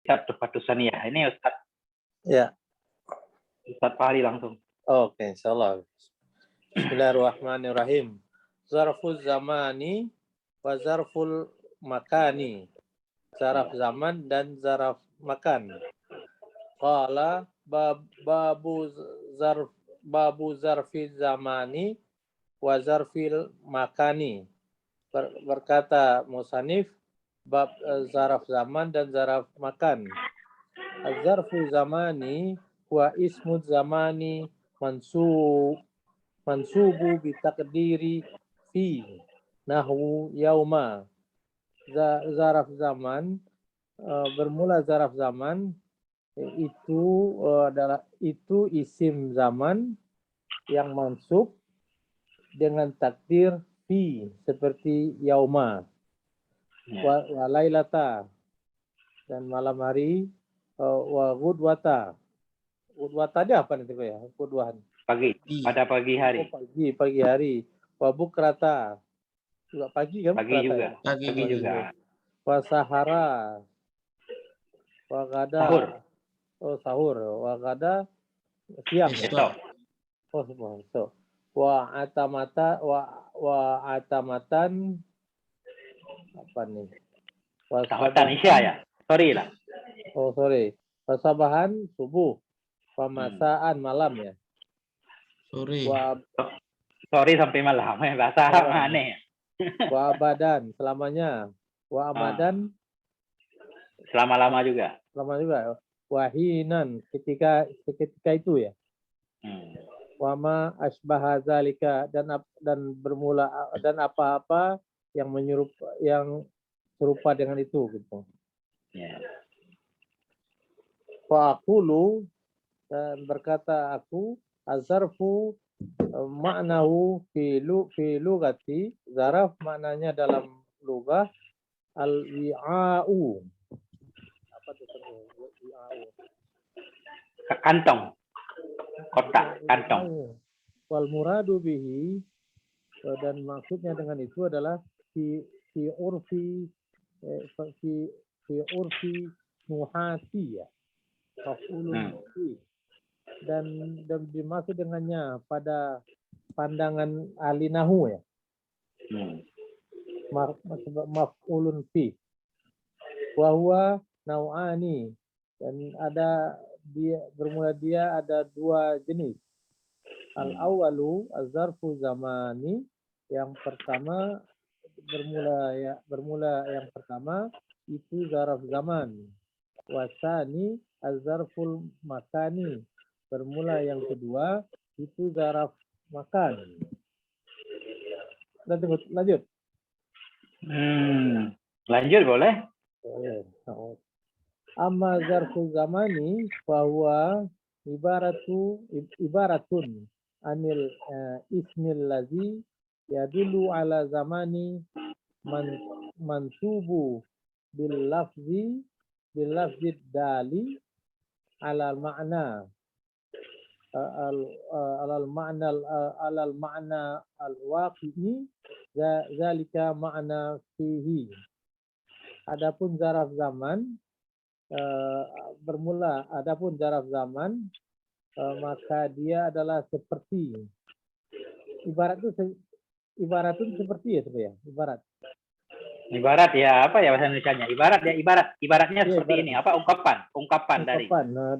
Tufatus Saniyah. Ini Ustaz Ya. Fahri langsung. Oke, insyaallah. Bismillahirrahmanirrahim. Zarful zamani wa zarful makani. Zaraf zaman dan zaraf makan. Qala babu zarfi zamani wa zarfil makani. Berkata musanif bab zaraf zaman dan zaraf makan. Az-zarfu zamani wa ismu zamani mansubu bi taqdiri fi nahwu yauma. Zaraf zaman bermula zaraf zaman itu adalah isim zaman yang mansub dengan takdir fi seperti yauma wa lailata dan malam hari wa ghudwata. Ghudwata ada apa nanti ya? Ghudwahan. Pagi. Pada pagi hari. Pagi hari. Wa bukrata. Juga pagi kan? Pagi juga. Ya? Pagi juga. Wa sahara. Wa gada. Sahur. Oh, sahur. Wa gada siang. Besok. Oh, besok. Wa atamatan apa nih? Sahwatan isya ya. Sorry lah. Oh, sorry. Pasabahan subuh. Pamasaan malam ya. Sore. Sorry sampai malam. Bahasa Arab aneh. Wa abadan selamanya. Wa amadan selama-lama juga. Selama juga. Wahinan ketika itu ya. Wa ma asbaha zalika dan bermula dan apa-apa yang serupa dengan itu gitu. Ya. Fa aqulu dan berkata aku azarfu maknahu fi lugati, zaraf maknanya dalam lugah al-wi'a'u. Apa itu wi'a'u? Kantong. Kotak, kantong. Wal muradu bihi dan maksudnya dengan itu adalah fi urfi nuhati ya. Dan dimaksud dengannya pada pandangan ahli nahu ya. Maf'ulun fi. Wa huwa nau'ani dan bermula ada dua jenis. Al-awwalu az-zarfu zamani, yang pertama bermula yang pertama itu zaraf zaman. Wasani az-zarful makani, bermula yang kedua itu zaraf makan. Lanjut. Lanjut boleh? Amma zarful zamani fahuwa ibaratun anil ismil ladzi yadullu ala zamani mansubu bil lafzi dali ala al-ma'na al-waqi'i zalika ma'na fihi. Adapun zaraf zaman maka dia adalah seperti ibaratun seperti ya sebenarnya ibarat ya apa ya bahasa Indonesianya ibaratnya ya, seperti ini apa ungkapan dari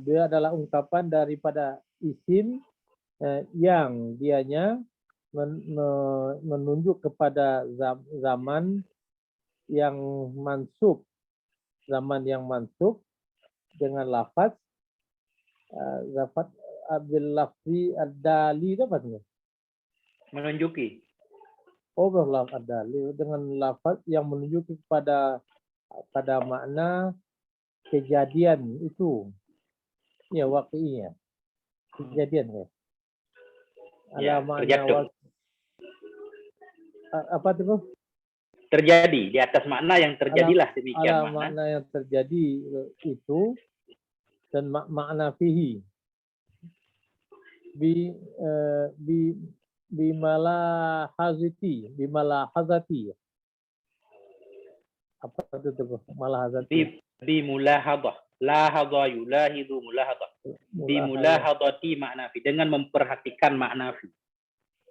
dia adalah ungkapan daripada isim yang dianya menunjuk kepada zaman yang mansub dengan lafaz bil lafzi ad-dali itu apa sebenarnya? Menunjuki. Lafaz ad-dali dengan lafaz yang menunjuki pada makna kejadian itu. Ya, waqi'iyya. Kejadian ya. Ada makna apa itu? Terjadi di atas makna yang terjadilah demikian makna yang terjadi itu dan makna fihi bimalahazati apa itu malahazati bimulahadah Lahadha yulahidu mulahadha. Bimulahadati makna fi. Dengan memperhatikan makna fi.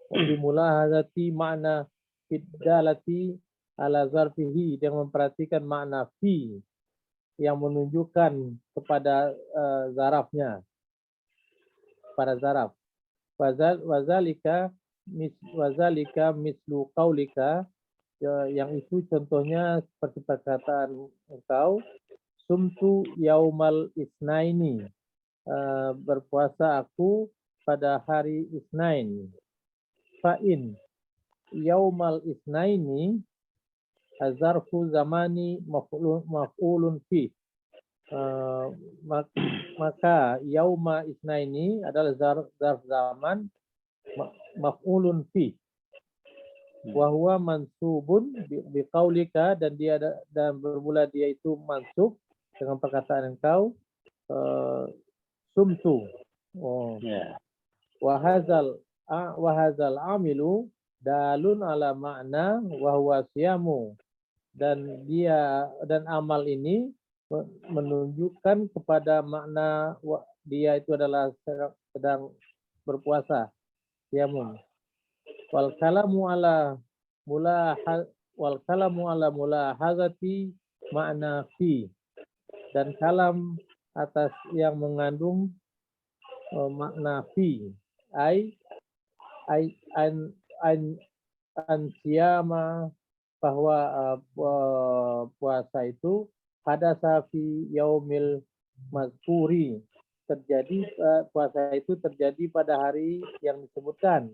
Bimulahadati makna fiddalati ala zarfihi, dengan memperhatikan makna fi yang menunjukkan kepada zarafnya, pada zaraf. Wazalika mislu qaulika, yang itu contohnya seperti perkataan engkau, sumtu yaumal isnaini, berpuasa aku pada hari Isnain. Fa'in yaumal isnaini zarfu zamani maf'ulun fi. Maka yauma isnaini adalah zarf zaman maf'ulun fi. Wa huwa mansubun biqaulika, dan dia dan bermula dia itu mansub dengan perkataan engkau, sumtu. Wa hadzal amilu dalun ala makna wa huwa siyamu, dan amal ini menunjukkan kepada makna dia itu adalah sedang berpuasa, siyamun. Wal kalamu ala mulahazati makna fi, dan kalam atas yang mengandung makna fi, an siyama, bahwa puasa itu pada safi yaumil mazkuri, terjadi puasa itu terjadi pada hari yang disebutkan.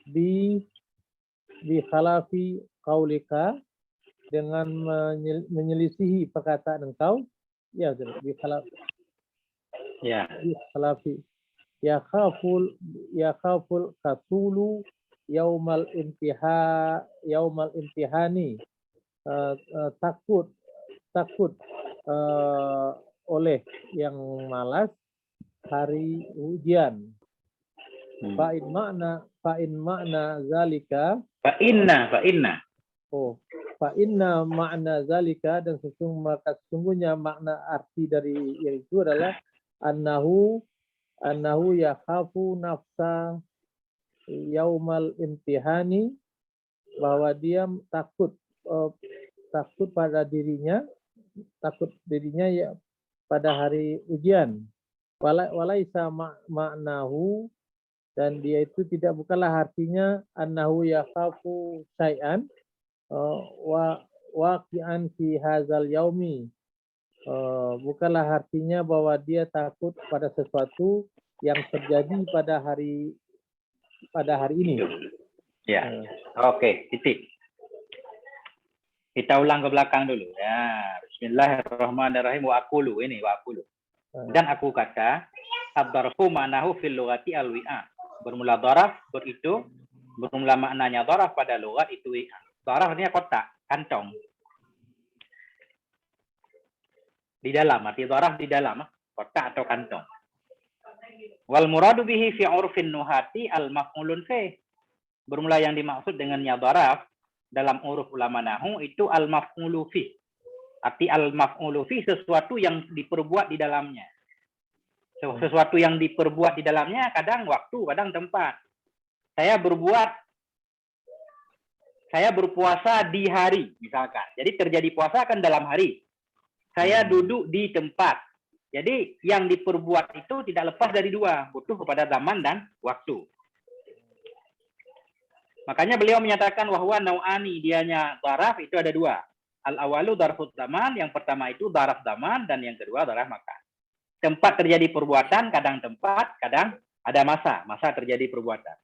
Bi khalafi qaulika, dengan menyelisihi perkataan engkau, ya bi khalafi yakhaful kasulu yaumal imtihani, takut oleh yang malas hari ujian. Fa'in makna zalika, fa'inna makna zalika, dan sesungguhnya makna arti dari yang itu adalah annahu yakhafu nafsa yaumal imtihani, bahwa dia takut pada dirinya ya pada hari ujian. Walaisa maknahu, dan dia itu bukanlah artinya annahu yakhafu syai'an waqi'an fi hadzal yaumi, bukanlah artinya bahwa dia takut pada sesuatu yang terjadi pada hari ini. Ya. Oke, titik. Kita ulang ke belakang dulu ya. Bismillahirrahmanirrahim. Wa aqulu, ini wa aqulu. Dan aku kata, ad-darfu ma'nahu fil lughati al-wi'a. Bermula daraf, beritu, bermula maknanya daraf pada lughat itu wi'a. Daraf artinya kotak, kantong. Di dalam, arti daraf di dalam, kotak atau kantong. Wal muradu bihi fi urfin nuhati al-maf'ulun fi. Bermula yang dimaksud dengannya daraf dalam uruf ulama nahu itu al-maf'ulu fi. Arti al-maf'ulu fi sesuatu yang diperbuat di dalamnya. Sesuatu yang diperbuat di dalamnya kadang waktu, kadang tempat. Saya berpuasa di hari, misalkan. Jadi terjadi puasa kan dalam hari. Saya duduk di tempat. Jadi yang diperbuat itu tidak lepas dari dua, butuh kepada zaman dan waktu. Makanya beliau menyatakan bahwa nau'ani, dianya daraf itu ada dua. Al-awalu darfut zaman, yang pertama itu daraf zaman, dan yang kedua daraf makan. Tempat terjadi perbuatan, kadang tempat, kadang ada masa terjadi perbuatan.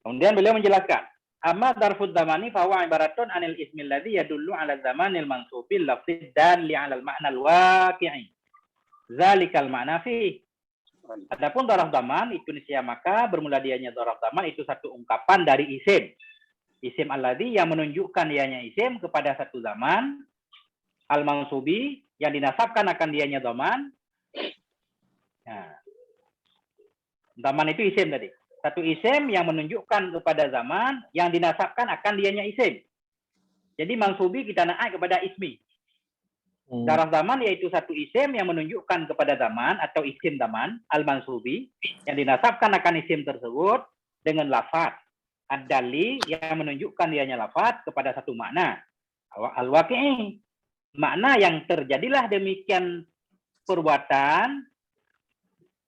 Kemudian beliau menjelaskan, amma darfut zamani fahuwa ibaratun anil ismil ladzi yadullu ala zamanil mansubil lafzid dalli ala al-ma'na al-waqi'i. Zalikal ma'na fi. Adapun daraf zaman itu niscaya maka bermula dianya daraf zaman itu satu ungkapan dari isim. Isim alladzi yang menunjukkan dianya isim kepada satu zaman, al-mansubi yang dinasabkan akan dianya zaman. Nah, zaman itu isim tadi. Satu isim yang menunjukkan kepada zaman yang dinasabkan akan dianya isim. Jadi mansubi kita naik kepada ismi. Daraf zaman yaitu satu isim yang menunjukkan kepada zaman atau isim zaman al-mansubi yang dinasabkan akan isim tersebut dengan lafaz ad-dali yang menunjukkan dianya lafaz kepada satu makna al-waqi'i, makna yang terjadilah demikian perbuatan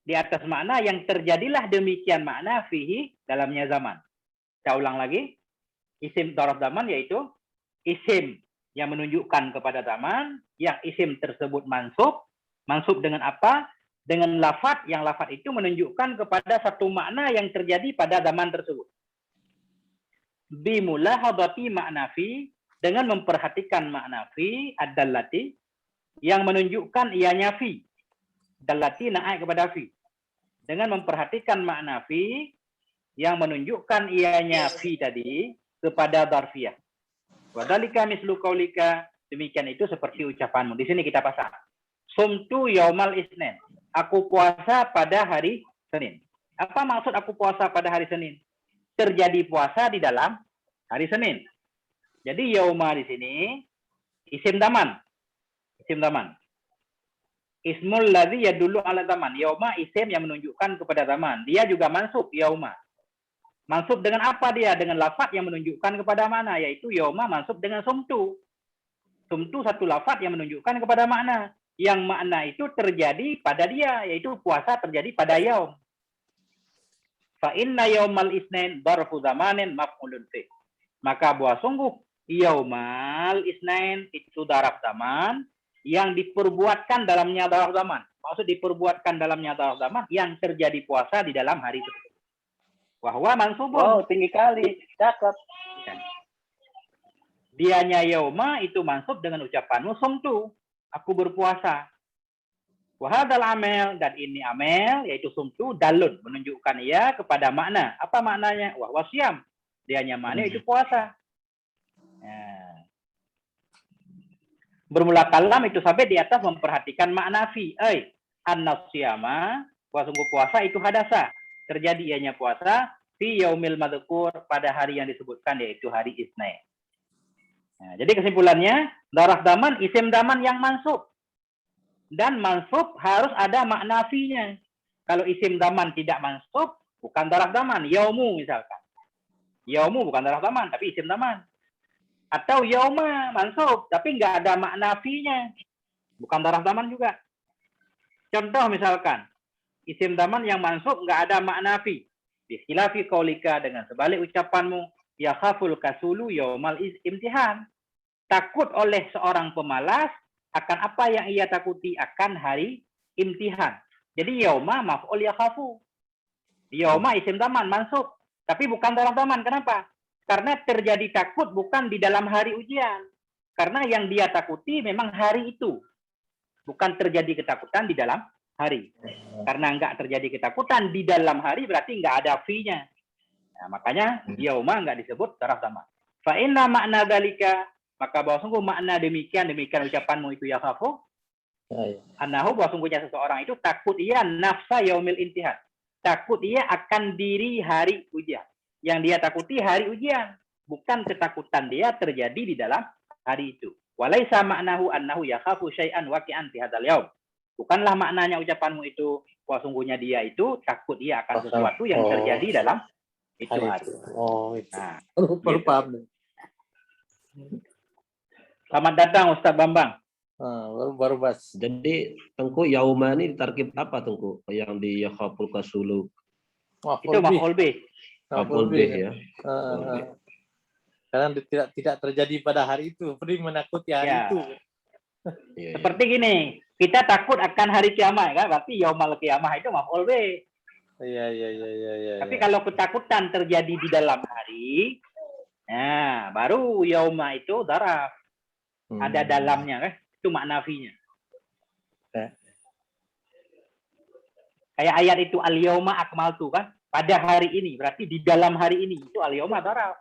di atas makna yang terjadilah demikian makna fihi dalamnya zaman. Saya ulang lagi, isim daraf zaman yaitu isim yang menunjukkan kepada zaman, yang isim tersebut mansub dengan apa? Dengan lafaz, yang lafaz itu menunjukkan kepada satu makna yang terjadi pada zaman tersebut. Bimulahadati makna fi, dengan memperhatikan makna fi, ad-dallati, yang menunjukkan ianya fi. Dallati naik kepada fi. Dengan memperhatikan makna fi, yang menunjukkan ianya fi tadi, kepada darfiyah. Wadhalika mislu qaulika, demikian itu seperti ucapanmu. Di sini kita pasang. Sumtu yaumal isnin. Aku puasa pada hari Senin. Apa maksud aku puasa pada hari Senin? Terjadi puasa di dalam hari Senin. Jadi yauma di sini isim zaman. Isim zaman. Ismul ladzi yadullu ala zaman. Yauma isim yang menunjukkan kepada zaman. Dia juga mansub yauma. Mansub dengan apa dia? Dengan lafaz yang menunjukkan kepada mana? Yaitu yauma mansub dengan sumtu. Sumtu satu lafaz yang menunjukkan kepada makna. Yang makna itu terjadi pada dia. Yaitu puasa terjadi pada yaum. Fa inna yaumal isnin darfu zamanin maf'ulun fi. Maka bahwa sungguh yaumal isnin itu daraf zaman yang diperbuatkan dalamnya daraf zaman. Maksud diperbuatkan dalamnya daraf zaman yang terjadi puasa di dalam hari tersebut. Wahwa mansubun. Wow, tinggi kali. Cakep. Dianya yauma itu mansub dengan ucapanmu sumtu. Aku berpuasa. Wahadal amel, dan ini amel yaitu sumtu dalun, menunjukkan ia kepada makna. Apa maknanya? Wahwa syam. Dianya makna itu puasa. Ya. Bermula kalam itu sampai di atas memperhatikan makna fi. Annas syama, sungguh puasa itu hadasa. Terjadi ianya puasa fi yaumil madzukur, pada hari yang disebutkan yaitu hari Isnin. Nah, jadi kesimpulannya daraf zaman isim zaman yang mansub. Dan mansub harus ada makna fi-nya. Kalau isim zaman tidak mansub, bukan daraf zaman. Yaumu misalkan. Yaumu bukan daraf zaman, tapi isim zaman. Atau yauma mansub, tapi nggak ada makna fi-nya. Bukan daraf zaman juga. Contoh misalkan, isim zaman yang mansub nggak ada makna fi. Bikhilafi qaulika, dengan sebalik ucapanmu, ya khaful kasulu yaumal imtihan. Takut oleh seorang pemalas akan apa yang ia takuti akan hari imtihan. Jadi yauma maf'ul ya khafu. Yauma isim zaman mansub, tapi bukan dalam zaman. Kenapa? Karena terjadi takut bukan di dalam hari ujian. Karena yang dia takuti memang hari itu. Bukan terjadi ketakutan di dalam hari. Karena enggak terjadi ketakutan di dalam hari berarti enggak ada fi-nya. Nah, makanya yauma enggak disebut daraf zaman. Fa inna makna dzalika, maka bahwa sungguh makna demikian ucapanmu itu ya khafu. Annahu, bahwa sungguhnya seseorang itu takut ia nafsa yaumil intihan. Takut ia akan diri hari ujian. Yang dia takuti hari ujian, bukan ketakutan dia terjadi di dalam hari itu. Walaisa maknahu annahu yakhafu syai'an waqi'an fi hadzal yaum. Bukanlah maknanya ucapanmu itu bahwa sungguhnya dia itu takut ia akan sesuatu yang terjadi dalam itu hari. Oh, itu. Nah, Baru gitu. paham. Selamat datang Ustaz Bambang. Baru Bas. Jadi Tengku yauma ini tarkib apa Tengku yang di yakhaful kasulu? Itu maf'ul bih. Maf'ul bih ya. Karena tidak terjadi pada hari itu, beri menakuti hari itu. Ya. Seperti gini, kita takut akan hari kiamat kan, berarti yaumal kiamah itu maf'ul bih. Iya. Tapi kalau ketakutan terjadi di dalam hari, nah baru yauma itu daraf. Ada dalamnya kan, itu makna fi-nya. Kayak ayat itu al-yauma akmaltu kan, pada hari ini, berarti di dalam hari ini itu al-yauma daraf.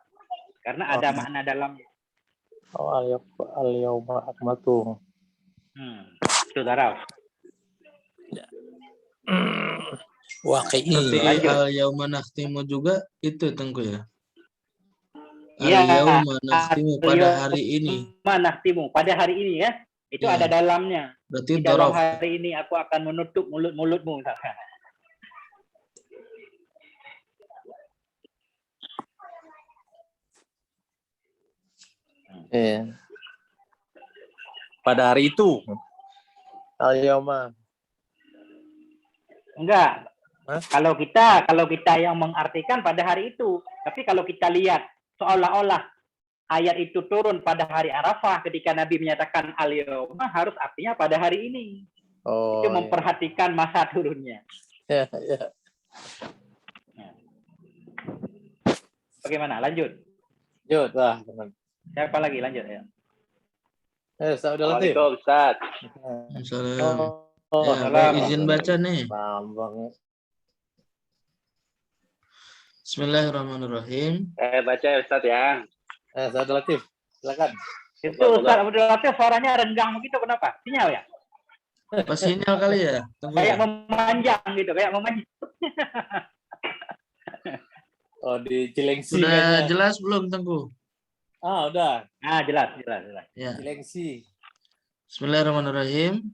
Karena ada makna dalamnya. Oh, al-yauma akmaltu. Itu daraf. Seperti al-yauma nakhtimu juga itu Tengku ya. Iya. Al-yauma nakhtimu pada hari ini. Nakhtimu pada hari ini ya. Itu Ya. ada dalamnya. Berarti Di dalam dorof. hari ini aku akan menutup mulut-mulutmu misalkan. Iya. Pada hari itu. Al-yauma. Enggak. Hah? Kalau kita yang mengartikan pada hari itu, tapi kalau kita lihat seolah-olah ayat itu turun pada hari Arafah ketika Nabi menyatakan al-yauma harus artinya pada hari ini. Oh. Itu memperhatikan masa turunnya. Iya. Ya. Bagaimana? Lanjut. Yuk, wah, teman. Siapa lagi? Lanjut ya. Ustaz Abdul Latif. Assalamualaikum Ustaz. Salam. Oh, Ya, salam. baik, izin baca nih. Bambang. Bismillahirrahmanirrahim. Baca ya Ustaz ya. Ustaz Abdul Latif, silakan. Itu Ustaz Abdul Latif suaranya renggang begitu, kenapa? Sinyal ya? Pas sinyal kali ya? Tunggu Kayak ya. memanjang gitu, kayak memanjang. Oh, di Cilengsi. Sudah kayaknya. jelas belum, Tengku? Ah, udah. Ah, jelas. Ya. Cilengsi. Bismillahirrahmanirrahim.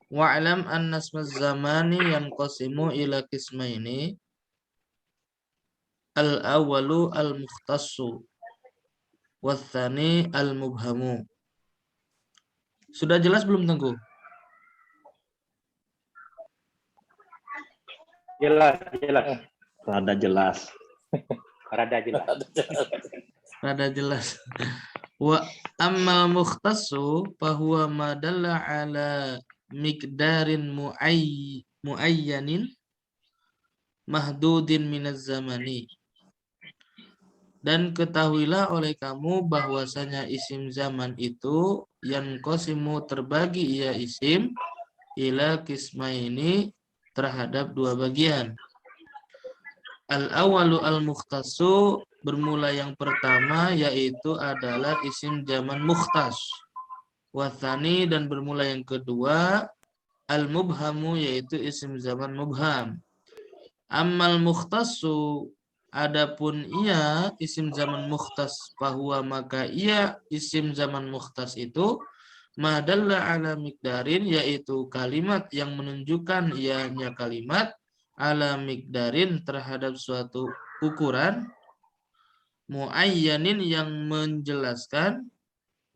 Wa'lam anna ismaz zamani yanqasimu ila qismaini. Al-awwalu al-mukhtassu watsani al-mubhamu. Sudah jelas belum, Tengku? Jelas. Rada jelas. Rada jelas. Rada jelas. Wa ammal mukhtassu fahuwa ma dalla ala miqdarin muayyanin mahdudin minaz zamani. Dan ketahuilah oleh kamu bahwasanya isim zaman itu yang qasimu terbagi ia isim ila qismaini terhadap dua bagian. Al-awwalu al-mukhtassu bermula yang pertama yaitu adalah isim zaman mukhtas. Wathani dan bermula yang kedua al-mubhamu yaitu isim zaman mubham. Ammal mukhtassu adapun ia isim zaman mukhtas bahwa maka ia isim zaman mukhtas itu madalla ala miqdarin yaitu kalimat yang menunjukkan ianya kalimat ala miqdarin terhadap suatu ukuran muayyanin yang menjelaskan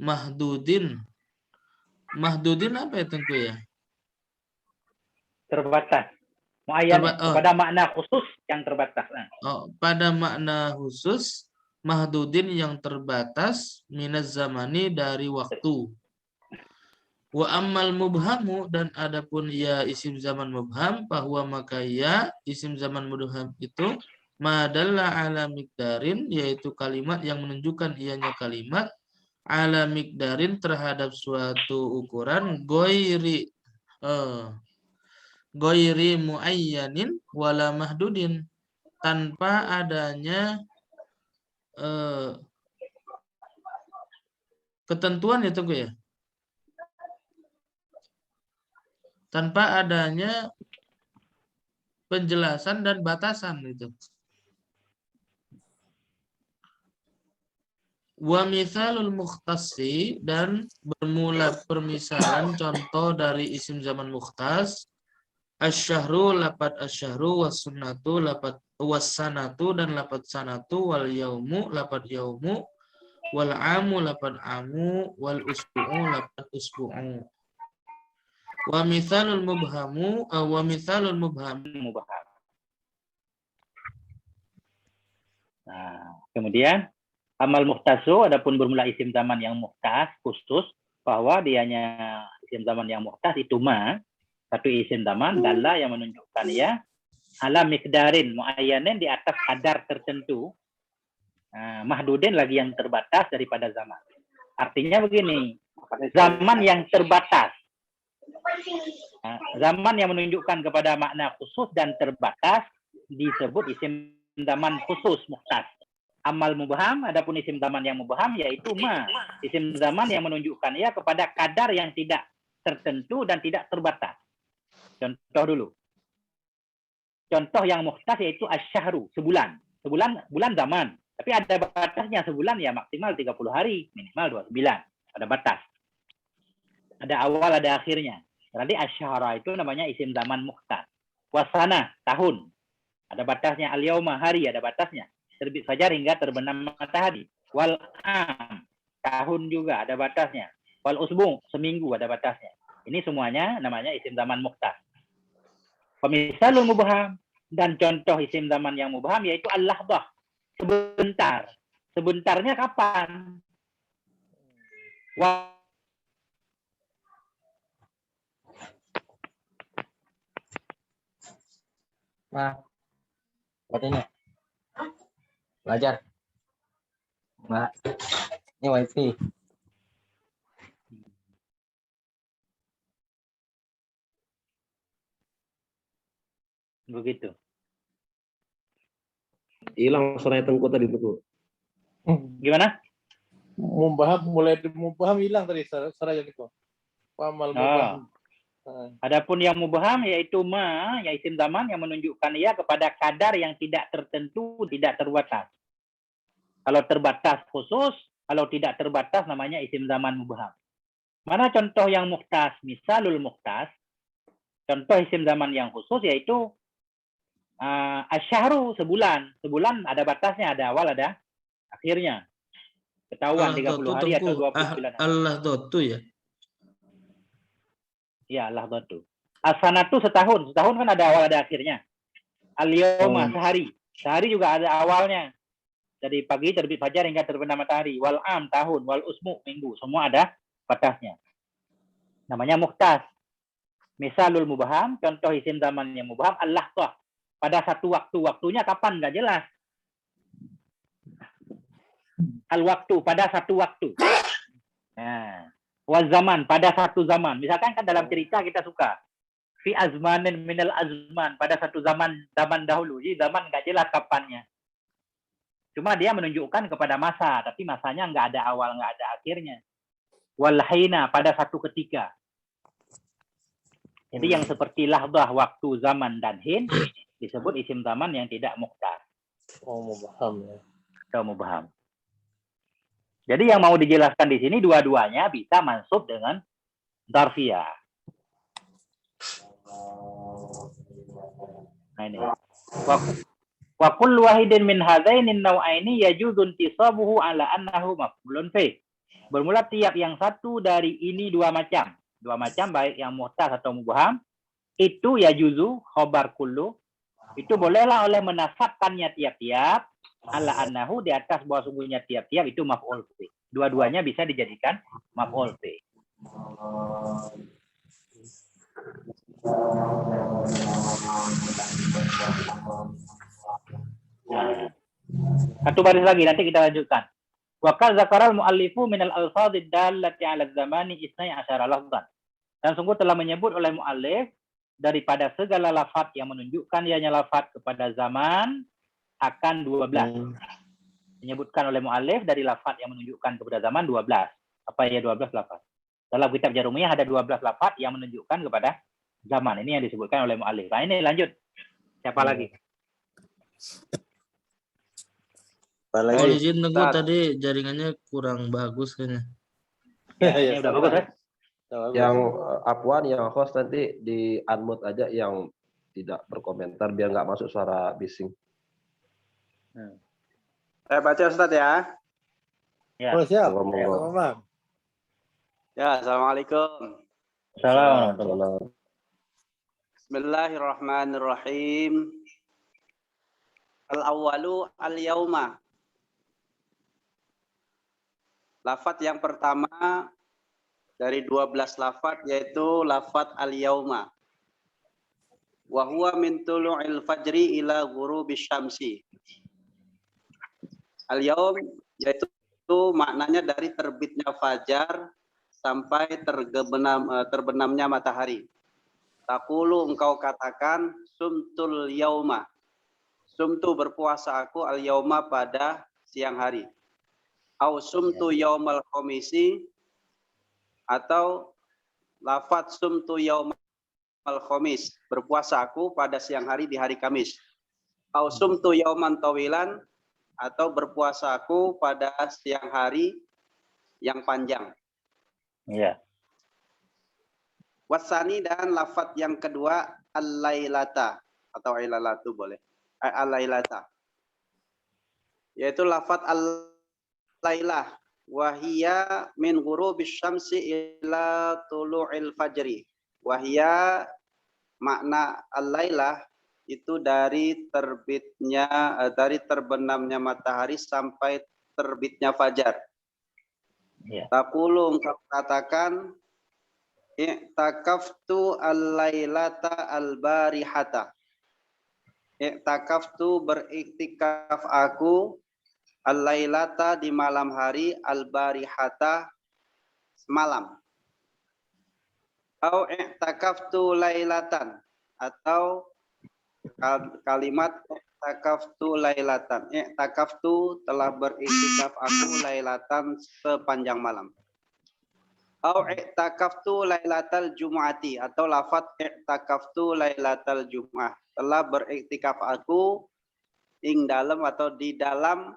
mahdudin apa ya Tengku ya? Terbatas. Muayyan pada makna khusus yang terbatas. Pada makna khusus mahdudin yang terbatas minaz zamani dari waktu. Wa ammal mubhamu dan adapun ya isim zaman mubham bahwa maka ya isim zaman mubham itu madalla ala miqdarin yaitu kalimat yang menunjukkan ianya kalimat ala miqdarin terhadap suatu ukuran goiri muayyanin wala mahdudin tanpa adanya ketentuan ya Tengku ya, tanpa adanya penjelasan dan batasan gitu. Wa mithalul mukhtassi dan bermula permisalan contoh dari isim zaman mukhtas asyahru lapat asyahru wasunnatu lapat wassanatu dan lapat sanatu wal yaumu lapat yaumu wal amu lapat amu wal usbu'u lapat usbu'u. Wa mithalul mubhamu wa mithalul mubham. Nah, kemudian amal muhtasu adapun bermula isim zaman yang muhtas khusus bahwa dianya isim zaman yang muhtas itu satu isim zaman dalla yang menunjukkan ya ala miqdarin muayyanin di atas kadar tertentu. Mahdudin lagi yang terbatas daripada zaman. Artinya begini, zaman yang terbatas. Zaman yang menunjukkan kepada makna khusus dan terbatas disebut isim zaman khusus muhtas. Amal mubham adapun isim zaman yang mubham yaitu isim zaman yang menunjukkan ya kepada kadar yang tidak tertentu dan tidak terbatas. Contoh dulu. Contoh yang muhtas yaitu asyahru, sebulan. Bulan zaman. Tapi ada batasnya sebulan ya maksimal 30 hari, minimal 29. Ada batas. Ada awal, ada akhirnya. Berarti asyara itu namanya isim zaman mukhtas. Wasana, tahun. Ada batasnya. Al-yauma, hari, ada batasnya. Terbit fajar hingga terbenam matahari. Wal am, tahun juga ada batasnya. Wal usbu, seminggu ada batasnya. Ini semuanya namanya isim zaman mukhtas. Pemisalul mubham, dan contoh isim zaman yang mubham yaitu al-lahdah. Sebentar. Sebentarnya kapan? Nah, katanya belajar. Mbak, ini wifi. Begitu. Hilang suara Tengku tadi Tengku. Gimana? Mulai mubaham hilang tadi saranya itu. Pamal mubaham. Adapun yang mubham yaitu ya isim zaman yang menunjukkan ia kepada kadar yang tidak tertentu, tidak terbatas. Kalau terbatas khusus, kalau tidak terbatas namanya isim zaman mubham. Mana contoh yang mukhtas? Misalul mukhtas. Contoh isim zaman yang khusus yaitu asyahru, sebulan. Sebulan ada batasnya, ada awal, ada akhirnya. Ketahuan 30 hari atau 29 hari. Allah dotu ya. Ya, lahdatu. As-sanatu setahun. Setahun kan ada awal ada akhirnya. Al-yawma sehari. Sehari juga ada awalnya. Dari pagi terbit fajar hingga terbenam matahari. Wal am tahun, wal usmu minggu. Semua ada batasnya. Namanya mukhtas. Misalul mubham, contoh isim zaman yang mubham al-lahdah. Pada satu waktu. Waktunya kapan? Enggak jelas. Al-waktu, pada satu waktu. Nah. Wazaman, pada satu zaman. Misalkan kan dalam cerita kita suka. Fi azmanin minal azman. Pada satu zaman dahulu. Jadi zaman nggak jelas kapannya. Cuma dia menunjukkan kepada masa. Tapi masanya nggak ada awal, nggak ada akhirnya. Walhaina, pada satu ketika. Jadi yang seperti lahdah, waktu, zaman, dan hin. Disebut isim zaman yang tidak mukhtas. Oh, mubaham ya. Atau mubham. Jadi yang mau dijelaskan di sini dua-duanya bisa mansub dengan dzarfiyah. Nah ini. Wa kullu wahidin min hadainin naw'aini yajuzu intisabuhu ala annahu maf'ulun fi. Bermula tiap yang satu dari ini dua macam. Dua macam baik yang muhtas atau mubham itu yajuzu khobar kullu itu bolehlah oleh menasabkannya tiap-tiap ala annahu di atas bahwa sungguhnya tiap-tiap itu maf'ul fi. Dua-duanya bisa dijadikan maf'ul fi. Satu baris lagi nanti kita lanjutkan. Wa qad zakara al-muallifu min al-alfadz dallati 'ala az-zamani 12 lafzan. Dan sungguh telah menyebut oleh muallif daripada segala lafaz yang menunjukkan ianya lafaz kepada zaman akan 12. Menyebutkan oleh muallif dari lafaz yang menunjukkan kepada zaman 12. Apa ya 12 lafaz? Dalam kitab Jarumiyah ada 12 lafaz yang menunjukkan kepada zaman. Ini yang disebutkan oleh muallif. Nah, ini lanjut. Siapa lagi? Kalau izin Teguh tadi jaringannya kurang bagus kayaknya. Ya, ini udah bagus ya? Yang Afwan, yang host nanti di unmute aja yang tidak berkomentar biar nggak masuk suara bising. Saya baca Ustaz ya. Ya. Oh, siap. Monggo. Ya, Assalamualaikum. Assalamualaikum. Bismillahirrahmanirrahim. Al-awwalu al-yauma. Lafaz yang pertama dari 12 lafaz yaitu lafaz al-yauma. Wa huwa min tulu'il fajri ila ghurubisy syamsi. Al-yaum yaitu maknanya dari terbitnya fajar sampai terbenamnya matahari. Taqulu engkau katakan sumtul yauma. Sumtu berpuasa aku al-yauma pada siang hari. Au sumtu yaumal khamisi atau lafaz sumtu yaumal khamis berpuasa aku pada siang hari di hari Kamis. Au sumtu yauman tawilan atau berpuasa aku pada siang hari yang panjang. Iya. Wasani dan lafadz yang kedua al-lailata atau ailalatu boleh. Al-lailata. Yaitu lafadz al-lailah wahia min ghurubis syamsi ila tulu'il fajri. Wahia makna al-lailah itu dari terbenamnya matahari sampai terbitnya fajar. Ya. Taqulu engkau katakan i'takaftu al-lailata al-barihata. I'takaftu beriktikaf aku al-lailata di malam hari al-barihata semalam. Au i'takaftu lailatan atau kalimat i'takaftu lailatan. I'takaftu telah beriktikaf aku lailatan sepanjang malam. Au i'takaftu lailatal jumu'ati atau lafadz i'takaftu lailatal jumu'ah. Telah beriktikaf aku ing dalam atau di dalam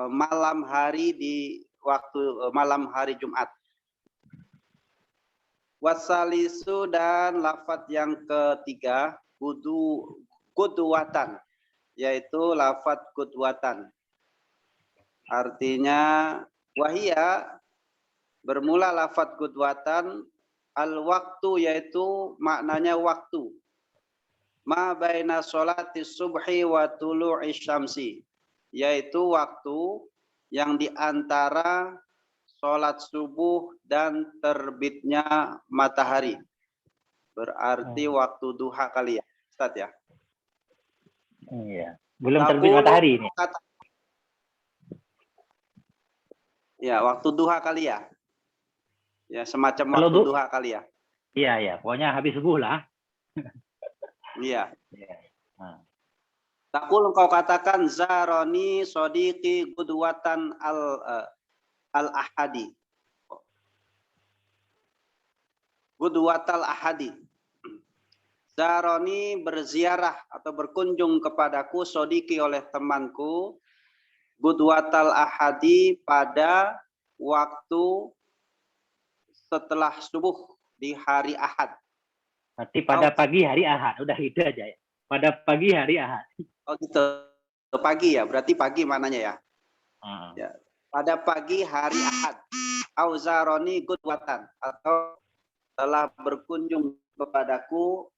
malam hari di waktu malam hari Jumat. Wasalisu dan lafadz yang ketiga qudwatan, yaitu lafadz qudwatan. Artinya wahia bermula lafadz qudwatan al-waktu, yaitu maknanya waktu. Ma baina sholati subhi wa tulu'i syamsi, yaitu waktu yang di antara sholat subuh dan terbitnya matahari. Berarti waktu duha kali ya, Ustaz ya? Iya. Belum terbit matahari ini. Ya, waktu duha kali ya. Ya, semacam Kalau waktu duha kali ya. Iya, ya. Pokoknya habis subuh lah. Iya. Ya. Nah. Takul engkau katakan zaroni sodiqi gudwatan al-ahadi. Gudwatal ahadi. Zaroni berziarah atau berkunjung kepadaku sodiki oleh temanku gudwatal ahadi pada waktu setelah subuh di hari Ahad. Berarti pada pagi hari Ahad. Udah itu aja ya. Pada pagi hari Ahad. Oh gitu. Pagi ya, berarti pagi mananya ya. Ya. Pada pagi hari Ahad. Auzaroni gudwatan atau telah berkunjung kepadaku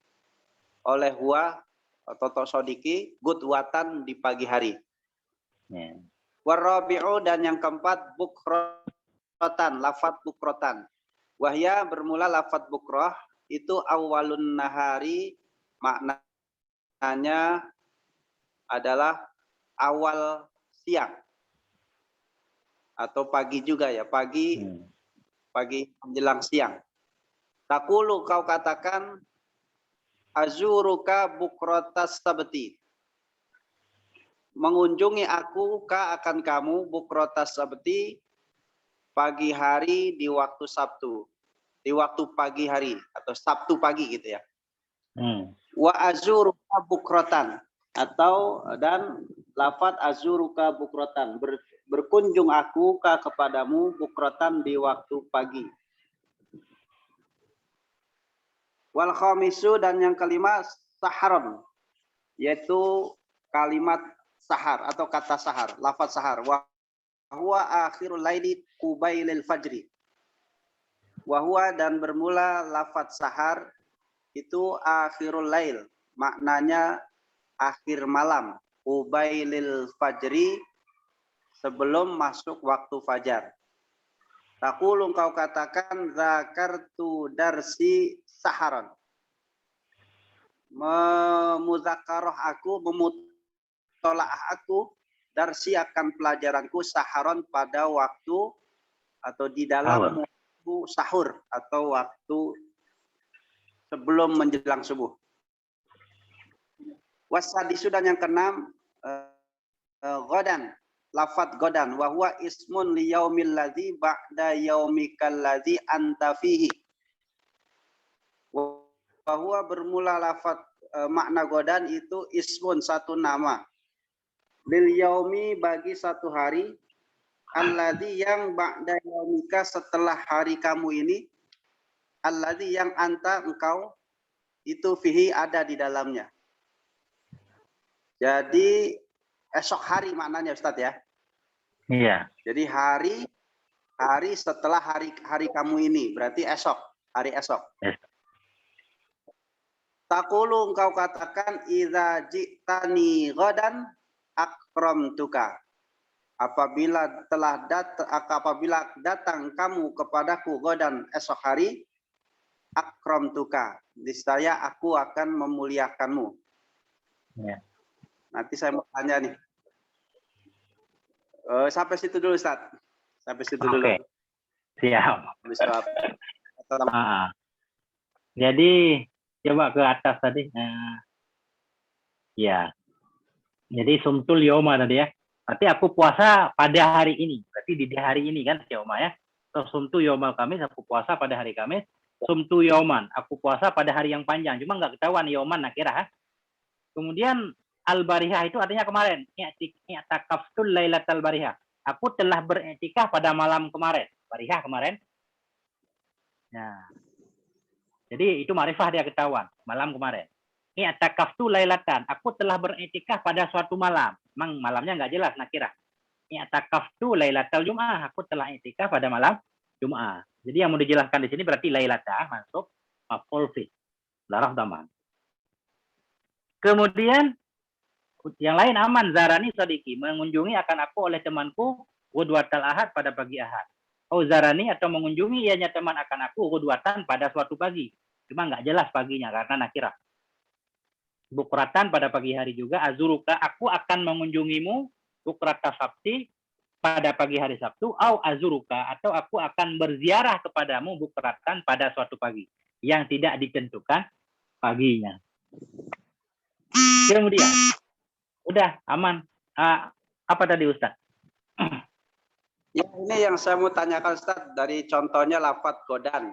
oleh huwa atau sodiki gudwatan di pagi hari. Warabi'u dan yang keempat bukrotan, lafadz bukrotan. Wahya bermula lafadz bukroh itu awalun nahari, maknanya adalah awal siang atau pagi juga ya, pagi menjelang siang. Takulu kau katakan azuruka bukrotas sabti, mengunjungi aku akan kamu bukrotas sabti pagi hari di waktu Sabtu, di waktu pagi hari atau Sabtu pagi gitu ya. Wa azuruka bukrotan atau dan lafadz azuruka bukrotan, berkunjung aku kepadamu bukrotan di waktu pagi. Wal khamisu dan yang kelima saharon, yaitu kalimat sahar atau kata sahar, lafadz sahar. Wa huwa akhirul laili qubailil fajri. Wa huwa dan bermula lafadz sahar itu akhirul lail, maknanya akhir malam, qubailil fajri, sebelum masuk waktu fajar. Taqulu kau katakan zakartu darsi saharon, memudzakarah aku, memutolaah aku darsi akan pelajaranku saharon pada waktu atau di dalam waktu sahur atau waktu sebelum menjelang subuh. Wasadisu dan yang keenam godan, lafadz godan, wa huwa ismun li yaumil ladzi ba'da yaumikal ladzi anta fihi. Wa huwa bermula lafadz makna godan itu ismun, satu nama, lil yaumi bagi satu hari, alladzi yang ba'da yaumika setelah hari kamu ini, alladzi yang anta engkau itu fihi ada di dalamnya. Jadi esok hari maknanya Ustadz ya. Iya. Jadi hari setelah hari kamu ini, berarti esok, hari esok. Yes. Taqulu engkau katakan idza ji'tani ghadan akramtuka. Apabila datang kamu kepadaku ghadan esok hari, akramtuka. Niscaya aku akan memuliakanmu. Ya. Nanti saya mau tanya nih. Sampai situ dulu Ustaz. Sampai situ dulu. Oke. Siap. Jadi coba ke atas tadi. Ya. Jadi sumtul yoma tadi ya. Berarti aku puasa pada hari ini. Berarti di hari ini kan yoma ya. So, sumtu yoma Kamis, aku puasa pada hari Kamis. Sumtu yoman, aku puasa pada hari yang panjang. Cuma nggak ketahuan yoman nakirah. Kemudian al-barihah itu artinya kemarin. I'takaftul lailatal barihah. Aku telah beriktikaf pada malam kemarin. Barihah kemarin. Nah. Jadi itu ma'rifah dia ketahuan. Malam kemarin. I'takaftu lailatan. Aku telah beriktikaf pada suatu malam. Memang malamnya nggak jelas nakirah. I'takaftu lailatal jum'ah. Aku telah iktikaf pada malam Jum'ah. Jadi yang mau dijelaskan di sini berarti lailatah masuk maf'ul fi. Daraf daman. Kemudian yang lain aman zarani sadiki, mengunjungi akan aku oleh temanku ghudwatal ahad pada pagi ahad. Oh zarani atau mengunjungi ianya teman akan aku ghudwatan pada suatu pagi. Cuma nggak jelas paginya karena nakirah. Bukratan pada pagi hari juga azuruka, aku akan mengunjungimu bukrata sabti pada pagi hari Sabtu, au azuruka, atau aku akan berziarah kepadamu bukratan pada suatu pagi yang tidak ditentukan paginya. Kemudian udah aman. Apa tadi Ustaz? Ya, ini yang saya mau tanyakan Ustaz dari contohnya lafadz godan.